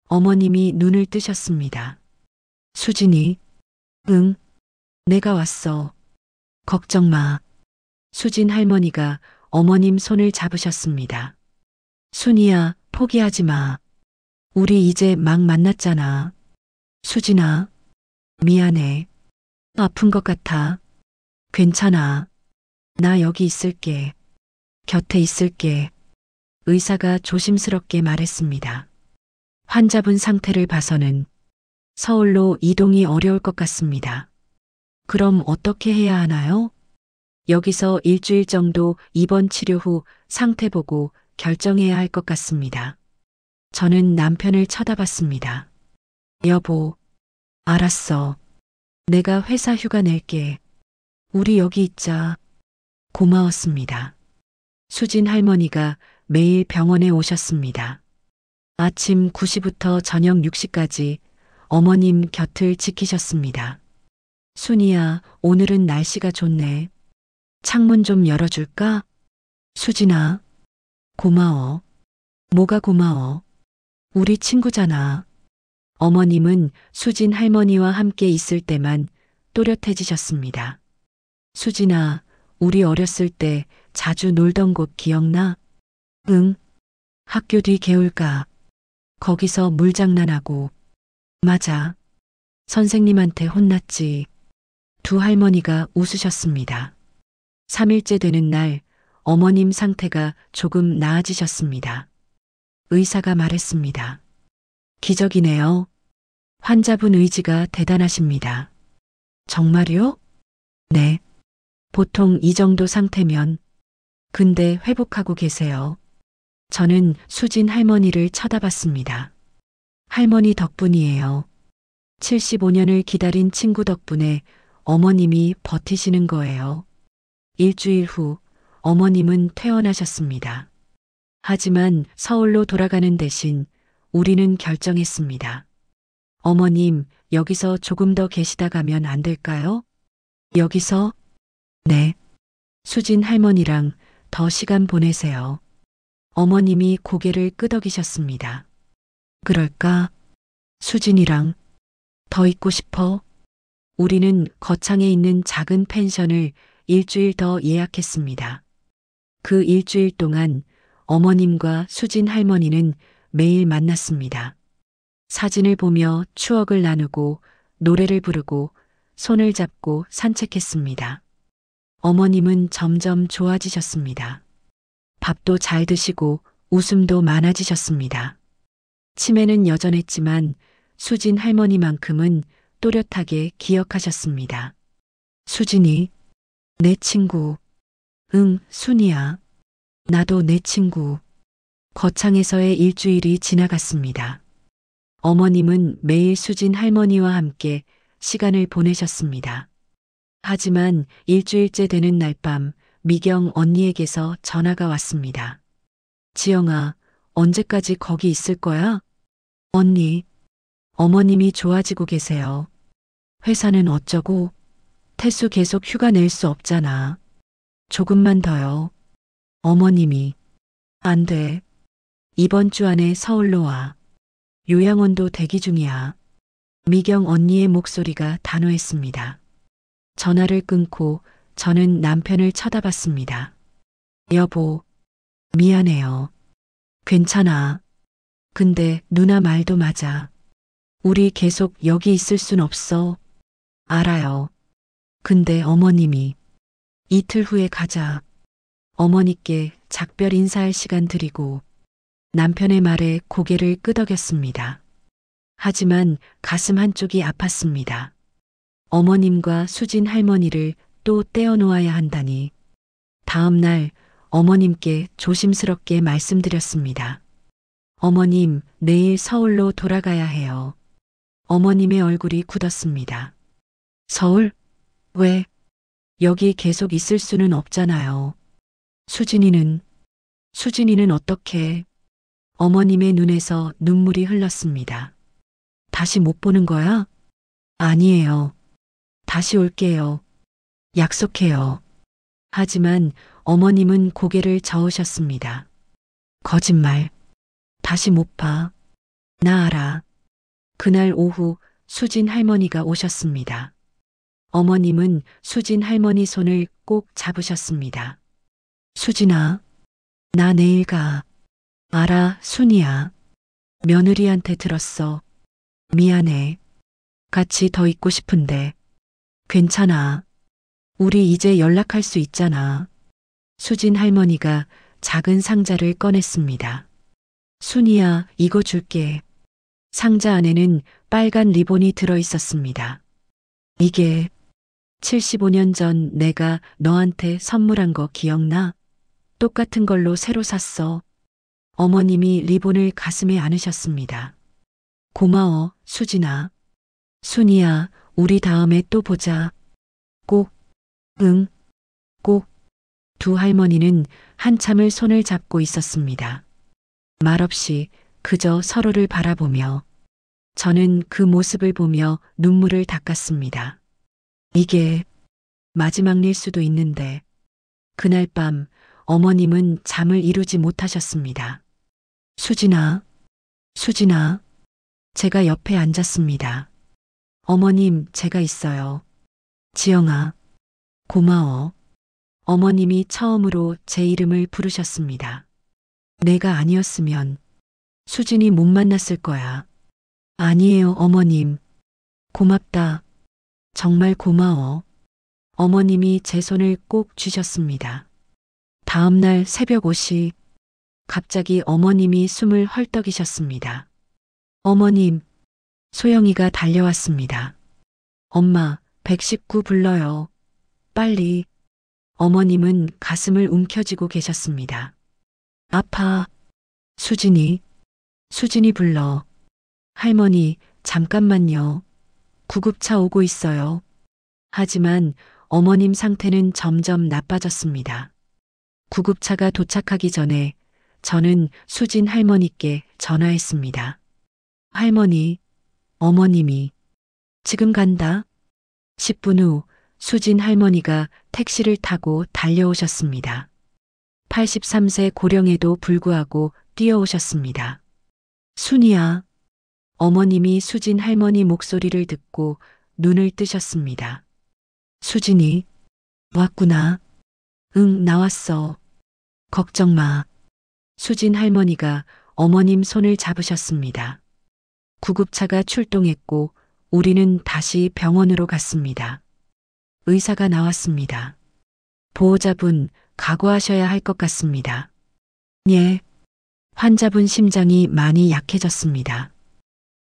어머님이 눈을 뜨셨습니다. 수진이, 응, 내가 왔어. 걱정 마. 수진 할머니가 어머님 손을 잡으셨습니다. 순이야, 포기하지 마. 우리 이제 막 만났잖아. 수진아, 미안해. 아픈 것 같아. 괜찮아. 나 여기 있을게. 곁에 있을게. 의사가 조심스럽게 말했습니다. 환자분 상태를 봐서는 서울로 이동이 어려울 것 같습니다. 그럼 어떻게 해야 하나요? 여기서 일주일 정도 입원 치료 후 상태 보고 결정해야 할 것 같습니다. 저는 남편을 쳐다봤습니다. 여보, 알았어. 내가 회사 휴가 낼게. 우리 여기 있자. 고마웠습니다. 수진 할머니가 매일 병원에 오셨습니다. 아침 9시부터 저녁 6시까지 어머님 곁을 지키셨습니다. 순이야, 오늘은 날씨가 좋네. 창문 좀 열어줄까? 수진아, 고마워. 뭐가 고마워? 우리 친구잖아. 어머님은 수진 할머니와 함께 있을 때만 또렷해지셨습니다. 수진아, 우리 어렸을 때 자주 놀던 곳 기억나? 응. 학교 뒤 개울가. 거기서 물장난하고. 맞아. 선생님한테 혼났지. 두 할머니가 웃으셨습니다. 3일째 되는 날 어머님 상태가 조금 나아지셨습니다. 의사가 말했습니다. 기적이네요. 환자분 의지가 대단하십니다. 정말요? 네. 보통 이 정도 상태면. 근데 회복하고 계세요. 저는 수진 할머니를 쳐다봤습니다. 할머니 덕분이에요. 75년을 기다린 친구 덕분에 어머님이 버티시는 거예요. 일주일 후 어머님은 퇴원하셨습니다. 하지만 서울로 돌아가는 대신 우리는 결정했습니다. 어머님, 여기서 조금 더 계시다 가면 안 될까요? 여기서? 네. 수진 할머니랑 더 시간 보내세요. 어머님이 고개를 끄덕이셨습니다. 그럴까? 수진이랑 더 있고 싶어? 우리는 거창에 있는 작은 펜션을 일주일 더 예약했습니다. 그 일주일 동안 어머님과 수진 할머니는 매일 만났습니다. 사진을 보며 추억을 나누고 노래를 부르고 손을 잡고 산책했습니다. 어머님은 점점 좋아지셨습니다. 밥도 잘 드시고 웃음도 많아지셨습니다. 치매는 여전했지만 수진 할머니만큼은 또렷하게 기억하셨습니다. 수진이, 내 친구. 응, 순이야. 나도 내 친구. 거창에서의 일주일이 지나갔습니다. 어머님은 매일 수진 할머니와 함께 시간을 보내셨습니다. 하지만 일주일째 되는 날 밤 미경 언니에게서 전화가 왔습니다. 지영아, 언제까지 거기 있을 거야? 언니, 어머님이 좋아지고 계세요. 회사는 어쩌고? 태수 계속 휴가 낼 수 없잖아. 조금만 더요. 어머님이, 안 돼. 이번 주 안에 서울로 와. 요양원도 대기 중이야. 미경 언니의 목소리가 단호했습니다. 전화를 끊고 저는 남편을 쳐다봤습니다. 여보, 미안해요. 괜찮아. 근데 누나 말도 맞아. 우리 계속 여기 있을 순 없어. 알아요. 근데 어머님이 이틀 후에 가자. 어머니께 작별 인사할 시간 드리고 남편의 말에 고개를 끄덕였습니다. 하지만 가슴 한쪽이 아팠습니다. 어머님과 수진 할머니를 또 떼어놓아야 한다니. 다음 날 어머님께 조심스럽게 말씀드렸습니다. 어머님, 내일 서울로 돌아가야 해요. 어머님의 얼굴이 굳었습니다. 서울? 왜? 여기 계속 있을 수는 없잖아요. 수진이는 어떻게? 어머님의 눈에서 눈물이 흘렀습니다. 다시 못 보는 거야? 아니에요. 다시 올게요. 약속해요. 하지만 어머님은 고개를 저으셨습니다. 거짓말. 다시 못 봐. 나 알아. 그날 오후 수진 할머니가 오셨습니다. 어머님은 수진 할머니 손을 꼭 잡으셨습니다. 수진아, 나 내일 가. 알아, 순이야. 며느리한테 들었어. 미안해. 같이 더 있고 싶은데. 괜찮아. 우리 이제 연락할 수 있잖아. 수진 할머니가 작은 상자를 꺼냈습니다. 순이야, 이거 줄게. 상자 안에는 빨간 리본이 들어 있었습니다. 이게 75년 전 내가 너한테 선물한 거 기억나? 똑같은 걸로 새로 샀어. 어머님이 리본을 가슴에 안으셨습니다. 고마워, 수진아. 순이야, 우리 다음에 또 보자. 꼭. 응, 꼭. 두 할머니는 한참을 손을 잡고 있었습니다. 말없이 그저 서로를 바라보며 저는 그 모습을 보며 눈물을 닦았습니다. 이게 마지막일 수도 있는데 그날 밤 어머님은 잠을 이루지 못하셨습니다. 수진아, 수진아. 제가 옆에 앉았습니다. 어머님, 제가 있어요. 지영아, 고마워. 어머님이 처음으로 제 이름을 부르셨습니다. 내가 아니었으면 수진이 못 만났을 거야. 아니에요, 어머님. 고맙다. 정말 고마워. 어머님이 제 손을 꼭 쥐셨습니다. 다음 날 새벽 5시, 갑자기 어머님이 숨을 헐떡이셨습니다. 어머님, 소영이가 달려왔습니다. 엄마, 119 불러요. 빨리. 어머님은 가슴을 움켜쥐고 계셨습니다. 아파. 수진이 불러. 할머니, 잠깐만요. 구급차 오고 있어요. 하지만 어머님 상태는 점점 나빠졌습니다. 구급차가 도착하기 전에 저는 수진 할머니께 전화했습니다. 할머니, 어머님이 지금 간다. 10분 후 수진 할머니가 택시를 타고 달려오셨습니다. 83세 고령에도 불구하고 뛰어오셨습니다. 순이야. 어머님이 수진 할머니 목소리를 듣고 눈을 뜨셨습니다. 수진이 왔구나. 응, 나왔어. 걱정 마. 수진 할머니가 어머님 손을 잡으셨습니다. 구급차가 출동했고 우리는 다시 병원으로 갔습니다. 의사가 나왔습니다. 보호자분, 각오하셔야 할 것 같습니다. 예. 환자분 심장이 많이 약해졌습니다.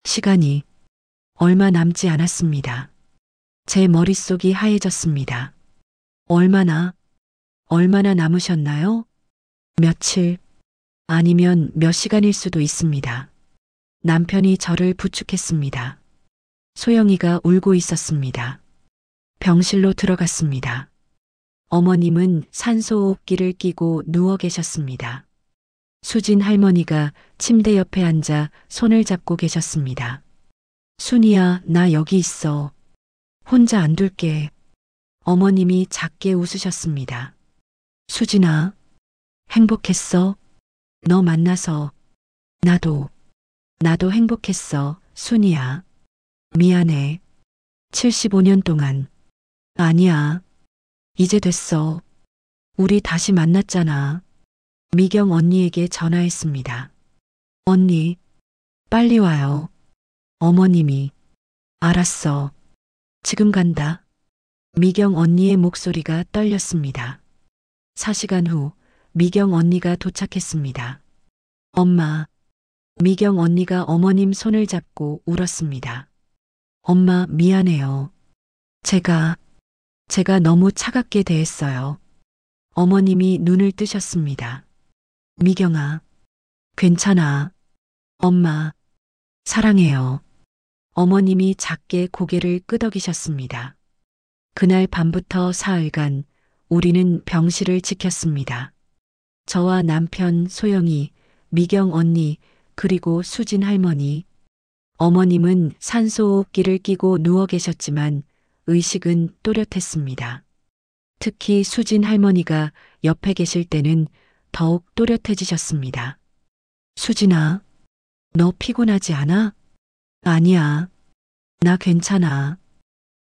시간이 얼마 남지 않았습니다. 제 머릿속이 하얘졌습니다. 얼마나 남으셨나요? 며칠, 아니면 몇 시간일 수도 있습니다. 남편이 저를 부축했습니다. 소영이가 울고 있었습니다. 병실로 들어갔습니다. 어머님은 산소호흡기를 끼고 누워 계셨습니다. 수진 할머니가 침대 옆에 앉아 손을 잡고 계셨습니다. 순이야, 나 여기 있어. 혼자 안 둘게. 어머님이 작게 웃으셨습니다. 수진아, 행복했어? 너 만나서. 나도 행복했어, 순이야. 미안해. 75년 동안. 아니야. 이제 됐어. 우리 다시 만났잖아. 미경 언니에게 전화했습니다. 언니, 빨리 와요. 어머님이. 알았어. 지금 간다. 미경 언니의 목소리가 떨렸습니다. 4시간 후 미경 언니가 도착했습니다. 엄마. 미경 언니가 어머님 손을 잡고 울었습니다. 엄마, 미안해요. 제가 너무 차갑게 대했어요. 어머님이 눈을 뜨셨습니다. 미경아, 괜찮아. 엄마, 사랑해요. 어머님이 작게 고개를 끄덕이셨습니다. 그날 밤부터 사흘간 우리는 병실을 지켰습니다. 저와 남편 소영이, 미경 언니, 그리고 수진 할머니. 어머님은 산소호흡기를 끼고 누워 계셨지만 의식은 또렷했습니다. 특히 수진 할머니가 옆에 계실 때는 더욱 또렷해지셨습니다. 수진아, 너 피곤하지 않아? 아니야. 나 괜찮아.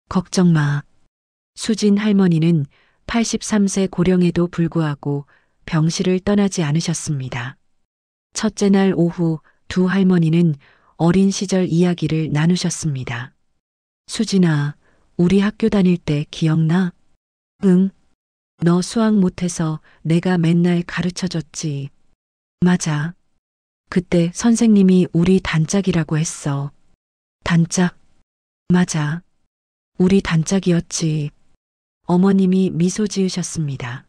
걱정 마. 수진 할머니는 83세 고령에도 불구하고 병실을 떠나지 않으셨습니다. 첫째 날 오후 두 할머니는 어린 시절 이야기를 나누셨습니다. 수진아, 우리 학교 다닐 때 기억나? 응. 너 수학 못해서 내가 맨날 가르쳐줬지. 맞아. 그때 선생님이 우리 단짝이라고 했어. 단짝. 맞아. 우리 단짝이었지. 어머님이 미소 지으셨습니다.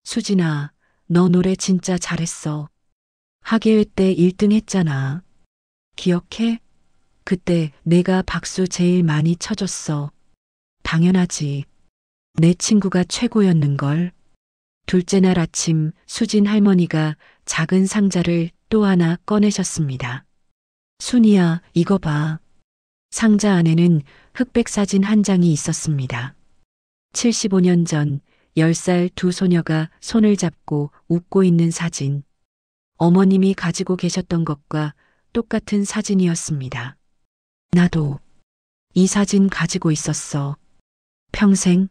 수진아, 너 노래 진짜 잘했어. 학예회 때 1등 했잖아. 기억해? 그때 내가 박수 제일 많이 쳐줬어. 당연하지. 내 친구가 최고였는걸. 둘째 날 아침 수진 할머니가 작은 상자를 또 하나 꺼내셨습니다. 순이야, 이거 봐. 상자 안에는 흑백 사진 한 장이 있었습니다. 75년 전 10살 두 소녀가 손을 잡고 웃고 있는 사진. 어머님이 가지고 계셨던 것과 똑같은 사진이었습니다. 나도 이 사진 가지고 있었어. 평생.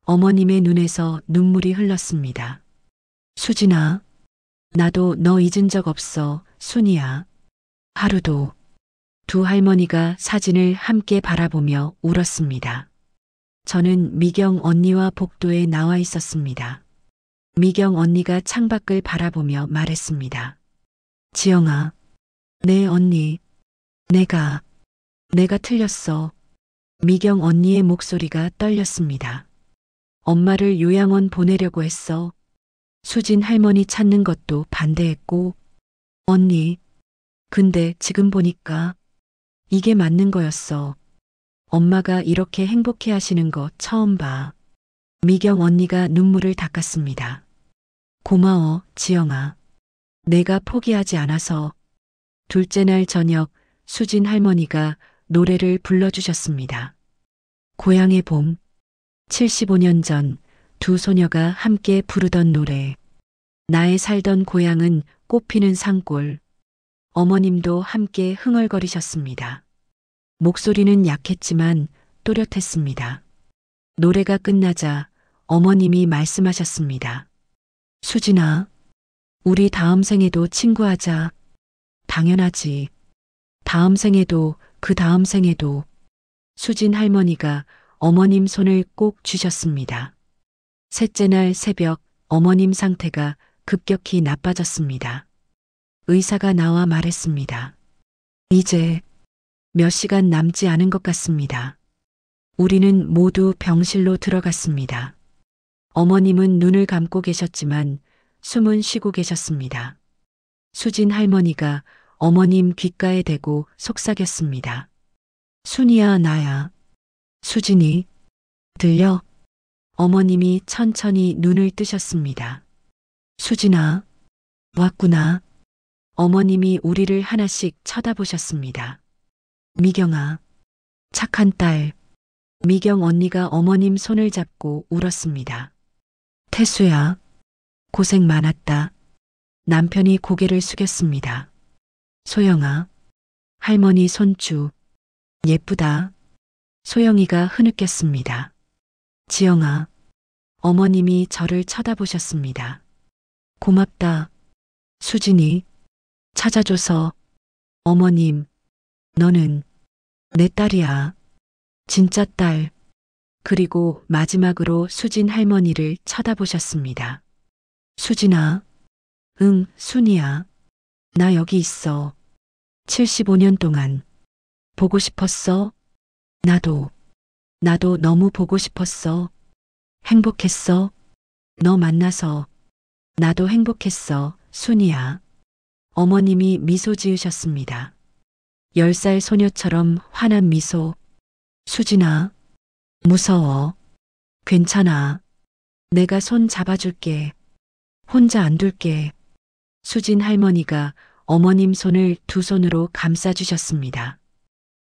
어머님의 눈에서 눈물이 흘렀습니다. 수진아, 나도 너 잊은 적 없어, 순이야. 하루도. 두 할머니가 사진을 함께 바라보며 울었습니다. 저는 미경 언니와 복도에 나와 있었습니다. 미경 언니가 창밖을 바라보며 말했습니다. 지영아, 내 언니, 내가 틀렸어. 미경 언니의 목소리가 떨렸습니다. 엄마를 요양원 보내려고 했어. 수진 할머니 찾는 것도 반대했고. 언니, 근데 지금 보니까 이게 맞는 거였어. 엄마가 이렇게 행복해 하시는 거 처음 봐. 미경 언니가 눈물을 닦았습니다. 고마워, 지영아. 내가 포기하지 않아서. 둘째 날 저녁 수진 할머니가 노래를 불러주셨습니다. 고향의 봄. 75년 전 두 소녀가 함께 부르던 노래. 나의 살던 고향은 꽃피는 산골. 어머님도 함께 흥얼거리셨습니다. 목소리는 약했지만 또렷했습니다. 노래가 끝나자 어머님이 말씀하셨습니다. 수진아, 우리 다음 생에도 친구하자. 당연하지. 다음 생에도 그 다음 생에도. 수진 할머니가 어머님 손을 꼭 쥐셨습니다. 셋째 날 새벽 어머님 상태가 급격히 나빠졌습니다. 의사가 나와 말했습니다. 이제 몇 시간 남지 않은 것 같습니다. 우리는 모두 병실로 들어갔습니다. 어머님은 눈을 감고 계셨지만 숨은 쉬고 계셨습니다. 수진 할머니가 어머님 귓가에 대고 속삭였습니다. 순이야, 나야. 수진이, 들려? 어머님이 천천히 눈을 뜨셨습니다. 수진아, 왔구나. 어머님이 우리를 하나씩 쳐다보셨습니다. 미경아, 착한 딸. 미경 언니가 어머님 손을 잡고 울었습니다. 태수야, 고생 많았다. 남편이 고개를 숙였습니다. 소영아, 할머니 손주, 예쁘다. 소영이가 흐느꼈습니다. 지영아, 어머님이 저를 쳐다보셨습니다. 고맙다. 수진이, 찾아줘서. 어머님, 너는 내 딸이야. 진짜 딸. 그리고 마지막으로 수진 할머니를 쳐다보셨습니다. 수진아, 응, 순이야. 나 여기 있어. 75년 동안. 보고 싶었어? 나도 너무 보고 싶었어. 행복했어? 너 만나서. 나도 행복했어, 순이야. 어머님이 미소 지으셨습니다. 10살 소녀처럼 환한 미소. 수진아, 무서워. 괜찮아. 내가 손 잡아줄게. 혼자 안 둘게. 수진 할머니가 어머님 손을 두 손으로 감싸주셨습니다.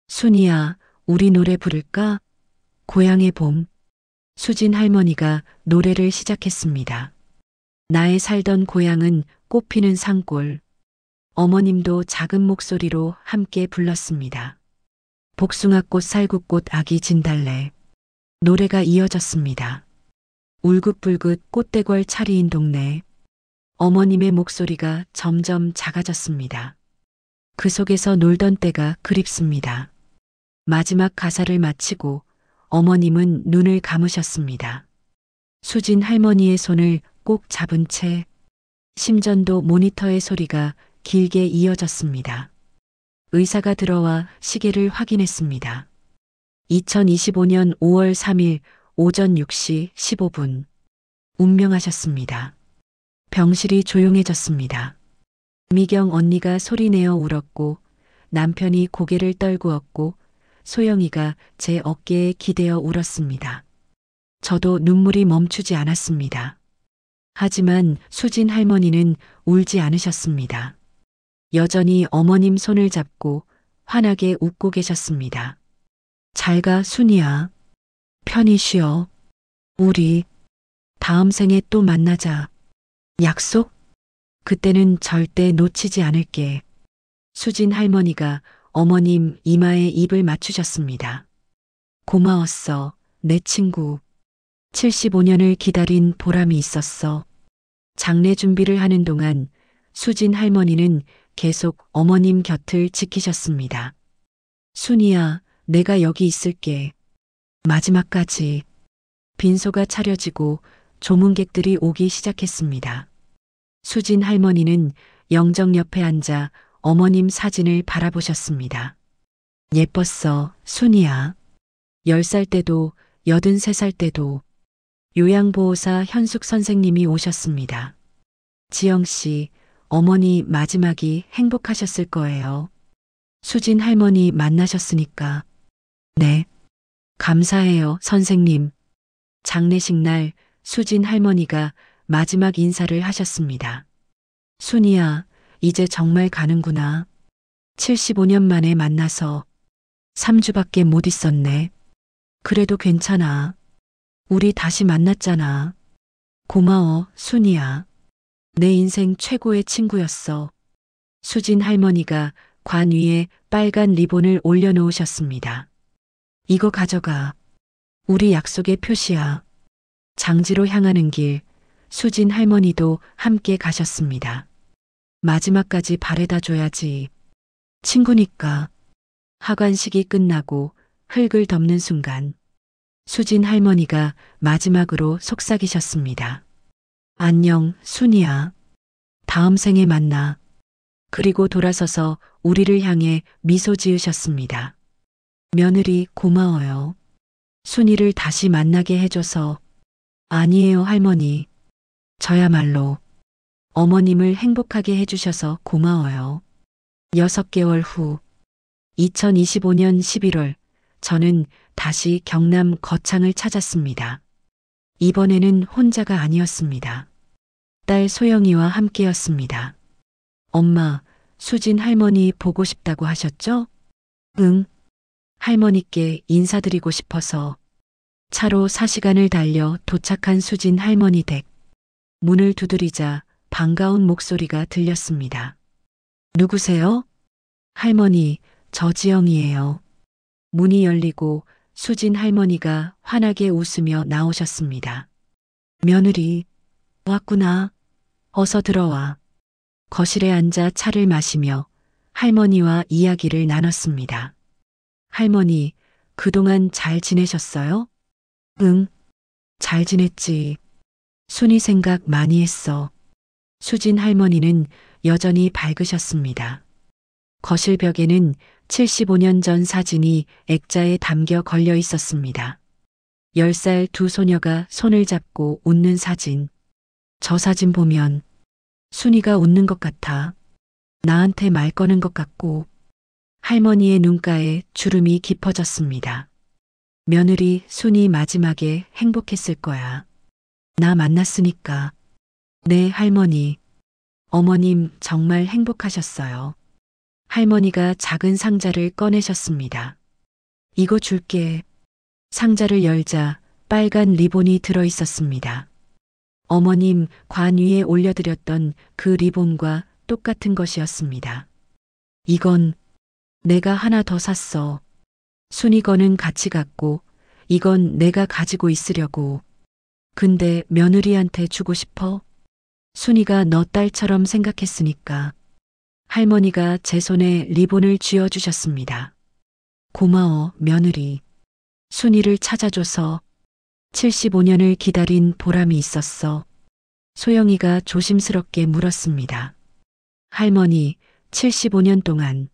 순이야, 우리 노래 부를까? 고향의 봄. 수진 할머니가 노래를 시작했습니다. 나의 살던 고향은 꽃피는 산골. 어머님도 작은 목소리로 함께 불렀습니다. 복숭아꽃 살구꽃 아기 진달래. 노래가 이어졌습니다. 울긋불긋 꽃대궐 차리인 동네. 어머님의 목소리가 점점 작아졌습니다. 그 속에서 놀던 때가 그립습니다. 마지막 가사를 마치고 어머님은 눈을 감으셨습니다. 수진 할머니의 손을 꼭 잡은 채 심전도 모니터의 소리가 길게 이어졌습니다. 의사가 들어와 시계를 확인했습니다. 2025년 5월 3일 오전 6시 15분. 운명하셨습니다. 병실이 조용해졌습니다. 미경 언니가 소리내어 울었고 남편이 고개를 떨구었고 소영이가 제 어깨에 기대어 울었습니다. 저도 눈물이 멈추지 않았습니다. 하지만 수진 할머니는 울지 않으셨습니다. 여전히 어머님 손을 잡고 환하게 웃고 계셨습니다. 잘 가, 순이야. 편히 쉬어. 우리 다음 생에 또 만나자. 약속? 그때는 절대 놓치지 않을게. 수진 할머니가 어머님 이마에 입을 맞추셨습니다. 고마웠어, 내 친구. 75년을 기다린 보람이 있었어. 장례 준비를 하는 동안 수진 할머니는 계속 어머님 곁을 지키셨습니다. 순이야, 내가 여기 있을게. 마지막까지. 빈소가 차려지고 조문객들이 오기 시작했습니다. 수진 할머니는 영정 옆에 앉아 어머님 사진을 바라보셨습니다. 예뻤어, 순이야. 10살 때도 83살 때도. 요양보호사 현숙 선생님이 오셨습니다. 지영 씨, 어머니 마지막이 행복하셨을 거예요. 수진 할머니 만나셨으니까. 네. 감사해요, 선생님. 장례식 날 수진 할머니가 마지막 인사를 하셨습니다. 순이야, 이제 정말 가는구나. 75년 만에 만나서 3주밖에 못 있었네. 그래도 괜찮아. 우리 다시 만났잖아. 고마워, 순이야. 내 인생 최고의 친구였어. 수진 할머니가 관 위에 빨간 리본을 올려놓으셨습니다. 이거 가져가. 우리 약속의 표시야. 장지로 향하는 길, 수진 할머니도 함께 가셨습니다. 마지막까지 바래다 줘야지. 친구니까. 하관식이 끝나고 흙을 덮는 순간 수진 할머니가 마지막으로 속삭이셨습니다. 안녕, 순이야. 다음 생에 만나. 그리고 돌아서서 우리를 향해 미소 지으셨습니다. 며느리 고마워요. 순이를 다시 만나게 해줘서. 아니에요, 할머니. 저야말로 어머님을 행복하게 해주셔서 고마워요. 6개월 후 2025년 11월 저는 다시 경남 거창을 찾았습니다. 이번에는 혼자가 아니었습니다. 딸 소영이와 함께였습니다. 엄마, 수진 할머니 보고 싶다고 하셨죠? 응. 할머니께 인사드리고 싶어서. 차로 4시간을 달려 도착한 수진 할머니 댁. 문을 두드리자 반가운 목소리가 들렸습니다. 누구세요? 할머니, 저 지영이에요. 문이 열리고 수진 할머니가 환하게 웃으며 나오셨습니다. 며느리, 왔구나. 어서 들어와. 거실에 앉아 차를 마시며 할머니와 이야기를 나눴습니다. 할머니, 그동안 잘 지내셨어요? 응, 잘 지냈지. 순이 생각 많이 했어. 수진 할머니는 여전히 밝으셨습니다. 거실 벽에는 75년 전 사진이 액자에 담겨 걸려 있었습니다. 10살 두 소녀가 손을 잡고 웃는 사진. 저 사진 보면 순이가 웃는 것 같아. 나한테 말 거는 것 같고. 할머니의 눈가에 주름이 깊어졌습니다. 며느리 순이 마지막에 행복했을 거야. 나 만났으니까. 네, 할머니. 어머님 정말 행복하셨어요. 할머니가 작은 상자를 꺼내셨습니다. 이거 줄게. 상자를 열자 빨간 리본이 들어 있었습니다. 어머님 관 위에 올려드렸던 그 리본과 똑같은 것이었습니다. 이건 내가 하나 더 샀어. 순이 거는 같이 갖고 이건 내가 가지고 있으려고. 근데 며느리한테 주고 싶어? 순이가 너 딸처럼 생각했으니까. 할머니가 제 손에 리본을 쥐어주셨습니다. 고마워, 며느리. 순이를 찾아줘서 75년을 기다린 보람이 있었어. 소영이가 조심스럽게 물었습니다. 할머니, 75년 동안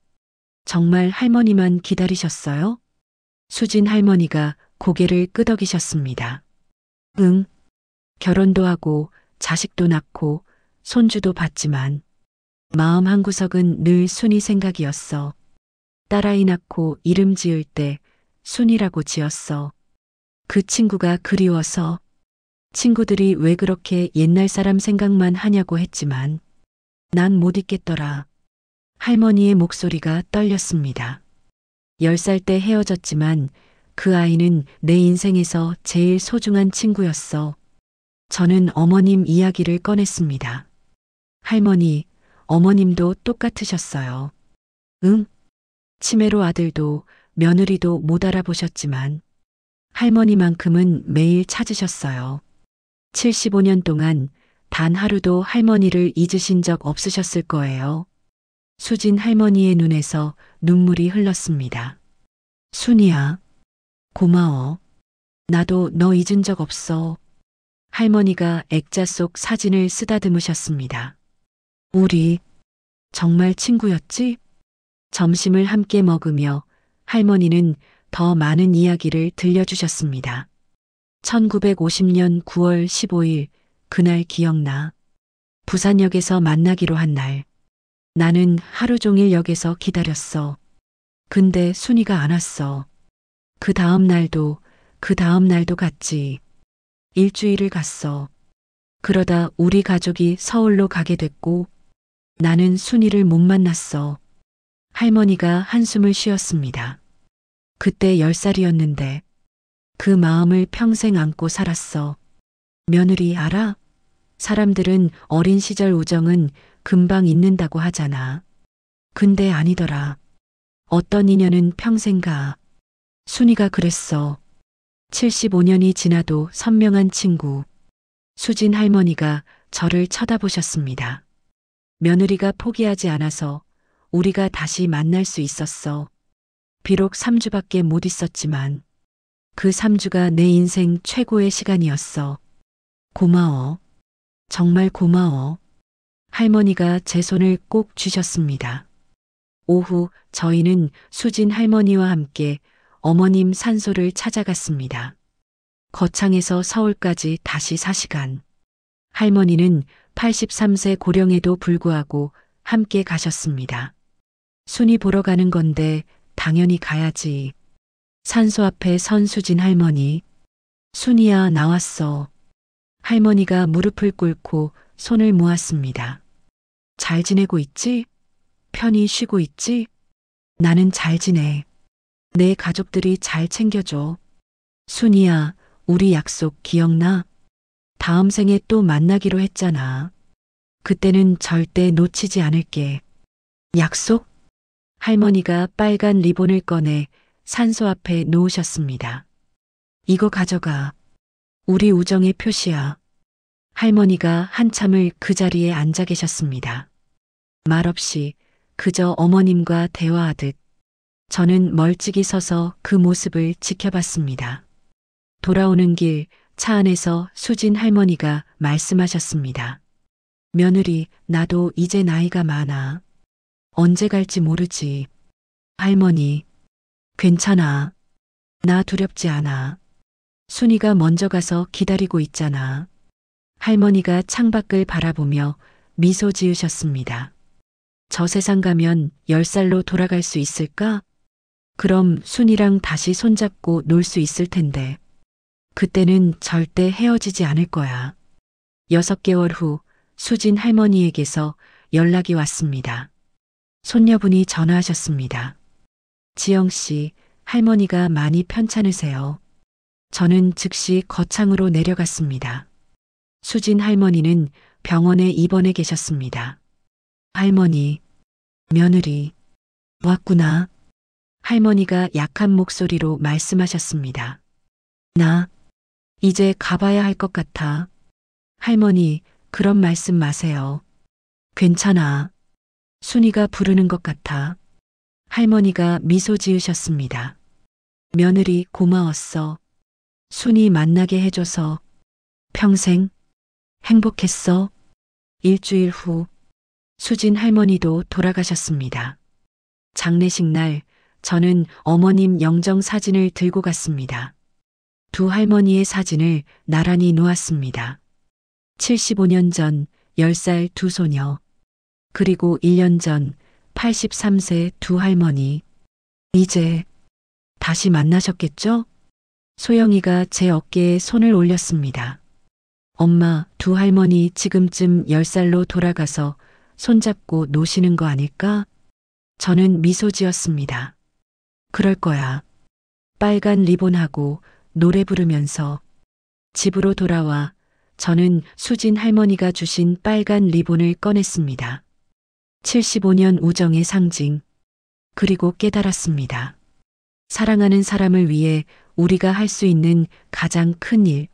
정말 할머니만 기다리셨어요? 수진 할머니가 고개를 끄덕이셨습니다. 응. 결혼도 하고 자식도 낳고 손주도 봤지만 마음 한구석은 늘 순이 생각이었어. 딸아이 낳고 이름 지을 때 순이라고 지었어. 그 친구가 그리워서. 친구들이 왜 그렇게 옛날 사람 생각만 하냐고 했지만 난 못 잊겠더라. 할머니의 목소리가 떨렸습니다. 10살 때 헤어졌지만 그 아이는 내 인생에서 제일 소중한 친구였어. 저는 어머님 이야기를 꺼냈습니다. 할머니, 어머님도 똑같으셨어요. 응? 치매로 아들도 며느리도 못 알아보셨지만 할머니만큼은 매일 찾으셨어요. 75년 동안 단 하루도 할머니를 잊으신 적 없으셨을 거예요. 수진 할머니의 눈에서 눈물이 흘렀습니다. 순이야, 고마워. 나도 너 잊은 적 없어. 할머니가 액자 속 사진을 쓰다듬으셨습니다. 우리 정말 친구였지? 점심을 함께 먹으며 할머니는 더 많은 이야기를 들려주셨습니다. 1950년 9월 15일, 그날 기억나. 부산역에서 만나기로 한 날. 나는 하루 종일 역에서 기다렸어. 근데 순이가 안 왔어. 그 다음 날도 갔지. 일주일을 갔어. 그러다 우리 가족이 서울로 가게 됐고 나는 순이를 못 만났어. 할머니가 한숨을 쉬었습니다. 그때 10살이었는데 그 마음을 평생 안고 살았어. 며느리 알아? 사람들은 어린 시절 우정은 금방 잊는다고 하잖아. 근데 아니더라. 어떤 인연은 평생 가. 순이가 그랬어. 75년이 지나도 선명한 친구. 수진 할머니가 저를 쳐다보셨습니다. 며느리가 포기하지 않아서 우리가 다시 만날 수 있었어. 비록 3주밖에 못 있었지만 그 3주가 내 인생 최고의 시간이었어. 고마워. 정말 고마워. 할머니가 제 손을 꼭 쥐셨습니다. 오후 저희는 수진 할머니와 함께 어머님 산소를 찾아갔습니다. 거창에서 서울까지 다시 4시간. 할머니는 83세 고령에도 불구하고 함께 가셨습니다. 순이 보러 가는 건데 당연히 가야지. 산소 앞에 선 수진 할머니. 순이야, 나왔어. 할머니가 무릎을 꿇고 손을 모았습니다. 잘 지내고 있지? 편히 쉬고 있지? 나는 잘 지내. 내 가족들이 잘 챙겨줘. 순이야, 우리 약속 기억나? 다음 생에 또 만나기로 했잖아. 그때는 절대 놓치지 않을게. 약속? 할머니가 빨간 리본을 꺼내 산소 앞에 놓으셨습니다. 이거 가져가. 우리 우정의 표시야. 할머니가 한참을 그 자리에 앉아 계셨습니다. 말없이 그저 어머님과 대화하듯 저는 멀찍이 서서 그 모습을 지켜봤습니다. 돌아오는 길 차 안에서 수진 할머니가 말씀하셨습니다. 며느리, 나도 이제 나이가 많아. 언제 갈지 모르지. 할머니, 괜찮아. 나 두렵지 않아. 순이가 먼저 가서 기다리고 있잖아. 할머니가 창밖을 바라보며 미소 지으셨습니다. 저 세상 가면 10살로 돌아갈 수 있을까? 그럼 순이랑 다시 손잡고 놀 수 있을 텐데. 그때는 절대 헤어지지 않을 거야. 6개월 후 수진 할머니에게서 연락이 왔습니다. 손녀분이 전화하셨습니다. 지영 씨, 할머니가 많이 편찮으세요. 저는 즉시 거창으로 내려갔습니다. 수진 할머니는 병원에 입원해 계셨습니다. 할머니, 며느리, 왔구나. 할머니가 약한 목소리로 말씀하셨습니다. 나, 이제 가봐야 할 것 같아. 할머니, 그런 말씀 마세요. 괜찮아. 순이가 부르는 것 같아. 할머니가 미소 지으셨습니다. 며느리 고마웠어. 순이 만나게 해줘서 평생 행복했어. 일주일 후 수진 할머니도 돌아가셨습니다. 장례식 날 저는 어머님 영정 사진을 들고 갔습니다. 두 할머니의 사진을 나란히 놓았습니다. 75년 전 10살 두 소녀, 그리고 1년 전 83세 두 할머니. 이제 다시 만나셨겠죠? 소영이가 제 어깨에 손을 올렸습니다. 엄마, 두 할머니 지금쯤 10살로 돌아가서 손잡고 노시는 거 아닐까? 저는 미소 지었습니다. 그럴 거야. 빨간 리본하고 노래 부르면서 집으로 돌아와 저는 수진 할머니가 주신 빨간 리본을 꺼냈습니다. 75년 우정의 상징. 그리고 깨달았습니다. 사랑하는 사람을 위해 우리가 할 수 있는 가장 큰 일.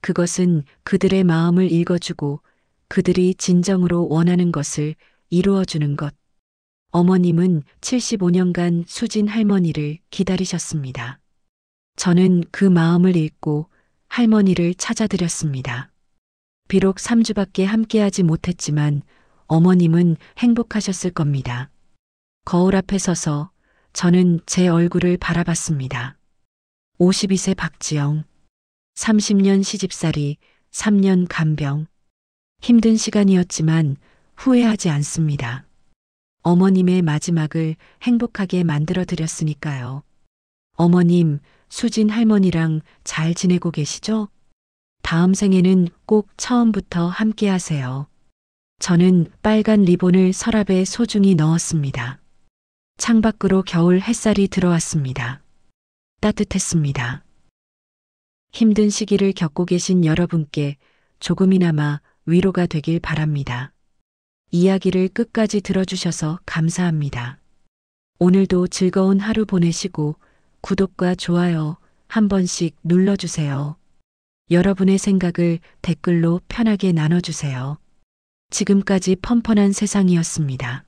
그것은 그들의 마음을 읽어주고 그들이 진정으로 원하는 것을 이루어주는 것. 어머님은 75년간 수진 할머니를 기다리셨습니다. 저는 그 마음을 읽고 할머니를 찾아드렸습니다. 비록 3주밖에 함께하지 못했지만 어머님은 행복하셨을 겁니다. 거울 앞에 서서 저는 제 얼굴을 바라봤습니다. 52세 박지영. 30년 시집살이, 3년 간병. 힘든 시간이었지만 후회하지 않습니다. 어머님의 마지막을 행복하게 만들어 드렸으니까요. 어머님, 수진 할머니랑 잘 지내고 계시죠? 다음 생에는 꼭 처음부터 함께 하세요. 저는 빨간 리본을 서랍에 소중히 넣었습니다. 창밖으로 겨울 햇살이 들어왔습니다. 따뜻했습니다. 힘든 시기를 겪고 계신 여러분께 조금이나마 위로가 되길 바랍니다. 이야기를 끝까지 들어주셔서 감사합니다. 오늘도 즐거운 하루 보내시고 구독과 좋아요 한 번씩 눌러주세요. 여러분의 생각을 댓글로 편하게 나눠주세요. 지금까지 펀펀한 세상이었습니다.